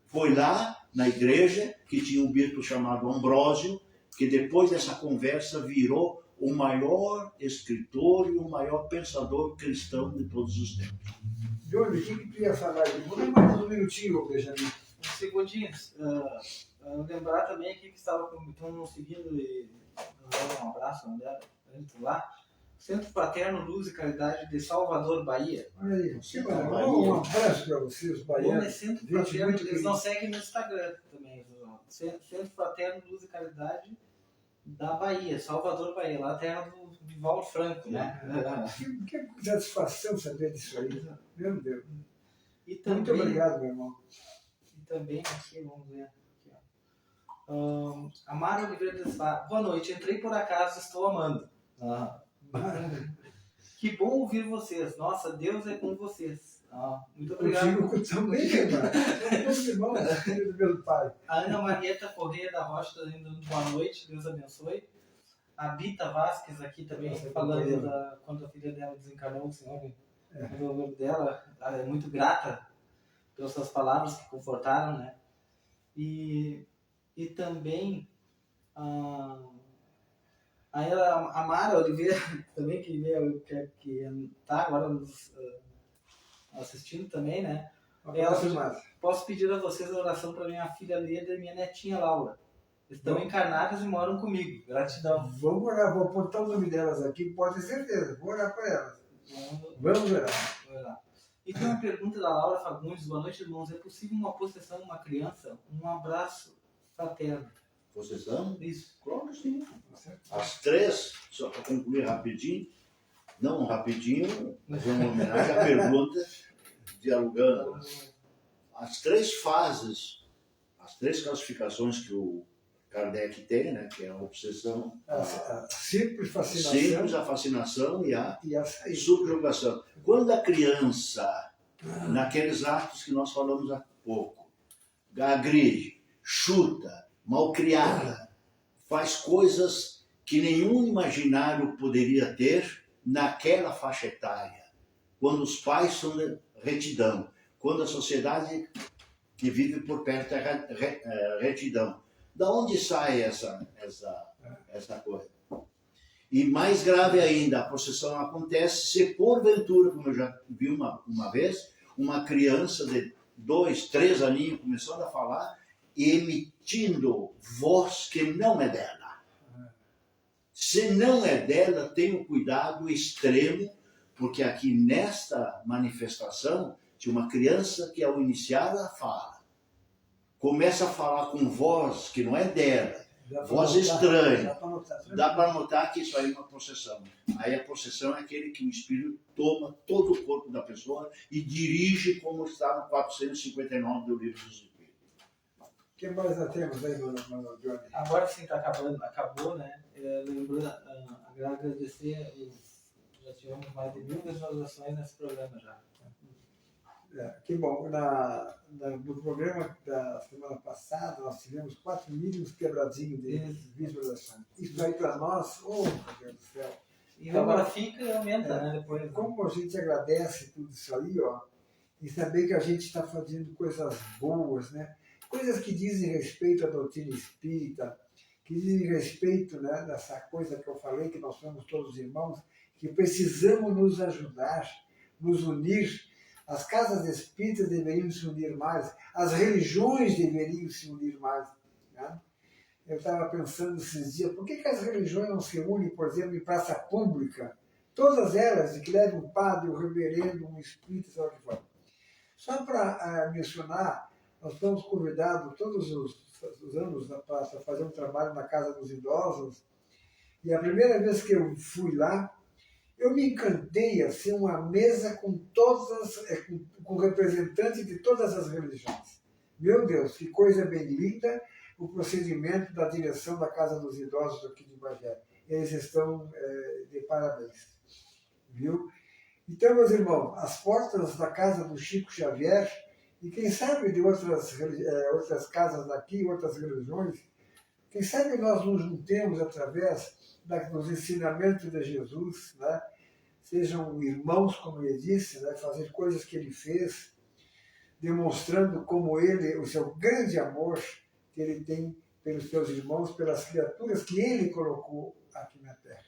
Foi lá na igreja, que tinha um bispo chamado Ambrósio, que depois dessa conversa virou o maior escritor e o maior pensador cristão de todos os tempos. Johnny, o que tu ia falar aqui? Vou dar mais um minutinho, Benjamin. Uns segundinhos. Lembrar também aqui que estão nos seguindo e um abraço, André, lá. Centro Fraterno Luz e Caridade de Salvador, Bahia. Olha aí, um abraço para vocês, baianos. Centro Fraterno, eles não seguem no Instagram também. Centro Fraterno Luz e Caridade da Bahia, Salvador, Bahia, lá a terra do Divaldo Franco, né? Que satisfação saber disso aí, meu Deus. E também, muito obrigado, meu irmão. E também aqui, vamos ver. Amaro Oliveira de Sá. Boa noite, entrei por acaso, estou amando. Que bom ouvir vocês. Nossa, Deus é com vocês. Muito obrigado. Contigo também, irmão. Somos irmãos, filho do meu pai. A Ana Marieta Correia da Rocha está dando boa noite, Deus abençoe. A Bita Vasquez aqui também, falando quando a filha dela desencarnou, o senhor, o nome dela, ela é muito grata pelas suas palavras que confortaram, né? E também a Mara Oliveira, também, que está agora nos assistindo também, né? Posso pedir a vocês a oração para minha filha Leda e minha netinha Laura. Estão encarnadas e moram comigo. Gratidão. Vamos orar, vou apontar o nome delas aqui, pode ter certeza. Vou orar para elas. Vamos orar. E tem uma pergunta da Laura Fagundes. Boa noite, irmãos. É possível uma possessão de uma criança? Um abraço fraterno. Possessão? Isso. Claro que sim. As 3, só para concluir rapidinho, não rapidinho, mas uma homenagem à pergunta, dialogando. As 3 fases, as 3 classificações que o Kardec tem, né? Que é a obsessão, A simples fascinação simples a fascinação e a e a saída. subjugação. Quando a criança, naqueles atos que nós falamos há pouco, agride, chuta, malcriada, faz coisas que nenhum imaginário poderia ter naquela faixa etária, quando os pais são de retidão, quando a sociedade que vive por perto é retidão. Da onde sai essa coisa? E mais grave ainda, a possessão acontece se porventura, como eu já vi uma vez, uma criança de 2, 3 aninhos começando a falar e emitindo voz que não é dela. Se não é dela, tenha um cuidado extremo, porque aqui nesta manifestação tinha uma criança que ao iniciar a fala, começa a falar com voz que não é dela, voz estranha. Dá para notar que isso aí é uma possessão. Aí a possessão é aquele que o espírito toma todo o corpo da pessoa e dirige, como está no 459 do Livro dos Espíritos. O que mais nós temos aí, mano Johnny? Agora sim, está acabando, acabou, né? Lembrando, agradecer, já tivemos mais de 1000 visualizações nesse programa já. Que bom. No programa da semana passada, nós tivemos 4.000 quebradinhos de visualizações. Isso aí para nós, oh meu Deus do céu. E agora fica e aumenta, né? Depois. Como a gente agradece tudo isso aí, ó, e saber que a gente está fazendo coisas boas, né? Coisas que dizem respeito à doutrina espírita, que dizem respeito, né, dessa coisa que eu falei, que nós somos todos irmãos, que precisamos nos ajudar, nos unir. As casas espíritas deveriam se unir mais, as religiões deveriam se unir mais. Né? Eu estava pensando esses dias, por que as religiões não se unem, por exemplo, em praça pública? Todas elas, de que leve um padre, um reverendo, um espírito, sei lá o que for. Só para mencionar, nós estamos convidados todos os anos para fazer um trabalho na Casa dos Idosos, e a primeira vez que eu fui lá, eu me encantei assim, uma mesa com com representantes de todas as religiões. Meu Deus, que coisa bem linda o procedimento da direção da Casa dos Idosos aqui de Bagé. Eles estão de parabéns. Viu? Então, meus irmãos, as portas da casa do Chico Xavier, e quem sabe de outras casas daqui, outras religiões, quem sabe nós nos juntemos através dos ensinamentos de Jesus, né? Sejam irmãos, como ele disse, né? Fazer coisas que ele fez, demonstrando como ele, o seu grande amor que ele tem pelos seus irmãos, pelas criaturas que ele colocou aqui na Terra.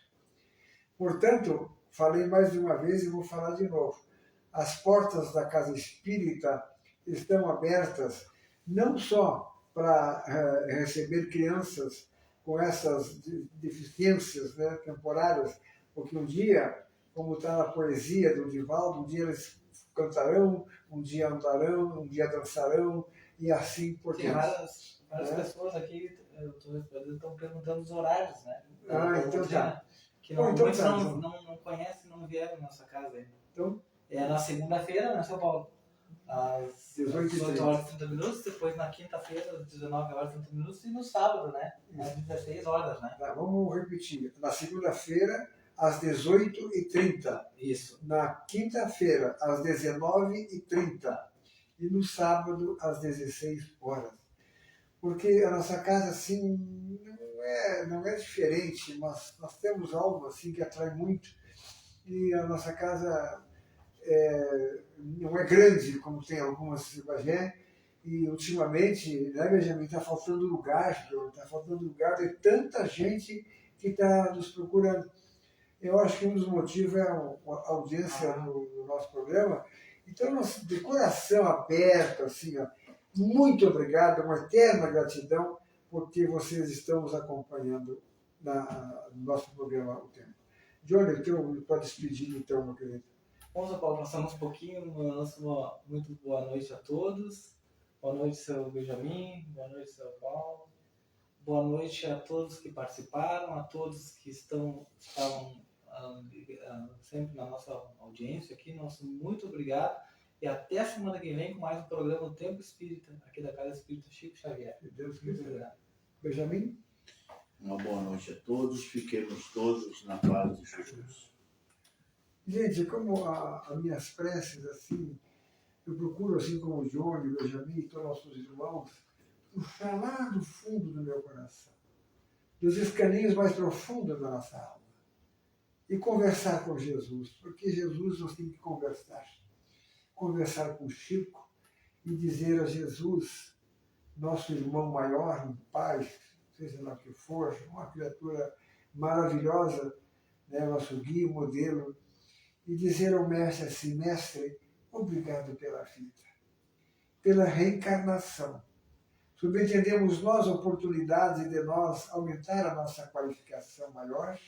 Portanto, falei mais de uma vez e vou falar de novo. As portas da Casa Espírita estão abertas não só para receber crianças com essas deficiências, né, temporárias, porque um dia, como está na poesia do Divaldo, um dia eles cantarão, um dia andarão, um dia dançarão, e assim por diante. Várias pessoas aqui estão perguntando os horários, né? Então tá. Que muitos não conhecem, não vieram na nossa casa ainda. Então, é na segunda-feira, né, São Paulo? Às 18 horas e 30 minutos, depois na quinta-feira, às 19 horas e 30 minutos, e no sábado, né? Às 16 horas, né? Tá, vamos repetir. Na segunda-feira, às 18h30. Isso. Na quinta-feira, às 19h30. E no sábado, às 16 horas. Porque a nossa casa, assim, não é diferente, mas nós temos algo assim que atrai muito. E a nossa casa não é grande, como tem algumas em Bagé, e ultimamente, né, Benjamin, está faltando lugar de tanta gente que está nos procurando. Eu acho que um dos motivos é a audiência no nosso programa. Então, nós, de coração aberto, assim, ó, muito obrigado, uma eterna gratidão, porque vocês estão nos acompanhando no nosso programa O Tempo. Johnny, eu estou despedindo então, meu querido. Bom, São Paulo, passamos um pouquinho, muito boa noite a todos. Boa noite, seu Benjamin, boa noite, seu Paulo. Boa noite a todos que participaram, a todos que estavam sempre na nossa audiência aqui. Nosso muito obrigado. E até a semana que vem com mais um programa O Tempo Espírita, aqui da Casa Espírita Chico Xavier. Que Deus muito quiser. obrigado. Benjamin? Uma boa noite a todos, fiquemos todos na paz de Jesus. Gente, como as minhas preces, assim, eu procuro, assim como o Johnny, o Benjamin e todos os nossos irmãos, puxar lá do fundo do meu coração, dos escaninhos mais profundos da nossa alma, e conversar com Jesus, porque Jesus nós temos que conversar com o Chico e dizer a Jesus, nosso irmão maior, um pai, seja lá o que for, uma criatura maravilhosa, né, nosso guia, modelo, e dizer ao mestre assim, mestre, obrigado pela vida, pela reencarnação. Subentendemos nós a oportunidade de nós aumentar a nossa qualificação maior,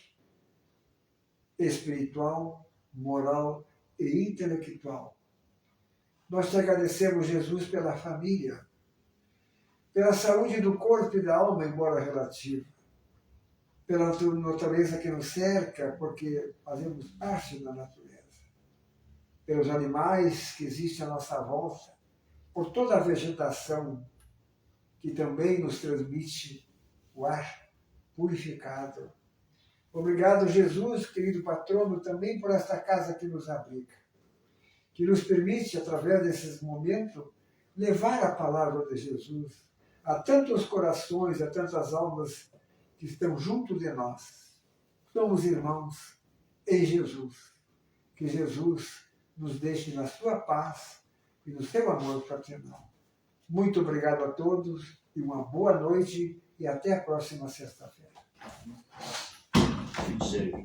espiritual, moral e intelectual. Nós te agradecemos, Jesus, pela família, pela saúde do corpo e da alma, embora relativa, pela natureza que nos cerca, porque fazemos parte da natureza, pelos animais que existem à nossa volta, por toda a vegetação que também nos transmite o ar purificado. Obrigado, Jesus, querido patrono, também por esta casa que nos abriga, que nos permite, através desses momentos, levar a palavra de Jesus a tantos corações, a tantas almas que estão junto de nós. Somos irmãos em Jesus. Que Jesus nos deixe na sua paz e no seu amor fraternal. Muito obrigado a todos e uma boa noite e até a próxima sexta-feira. Sim.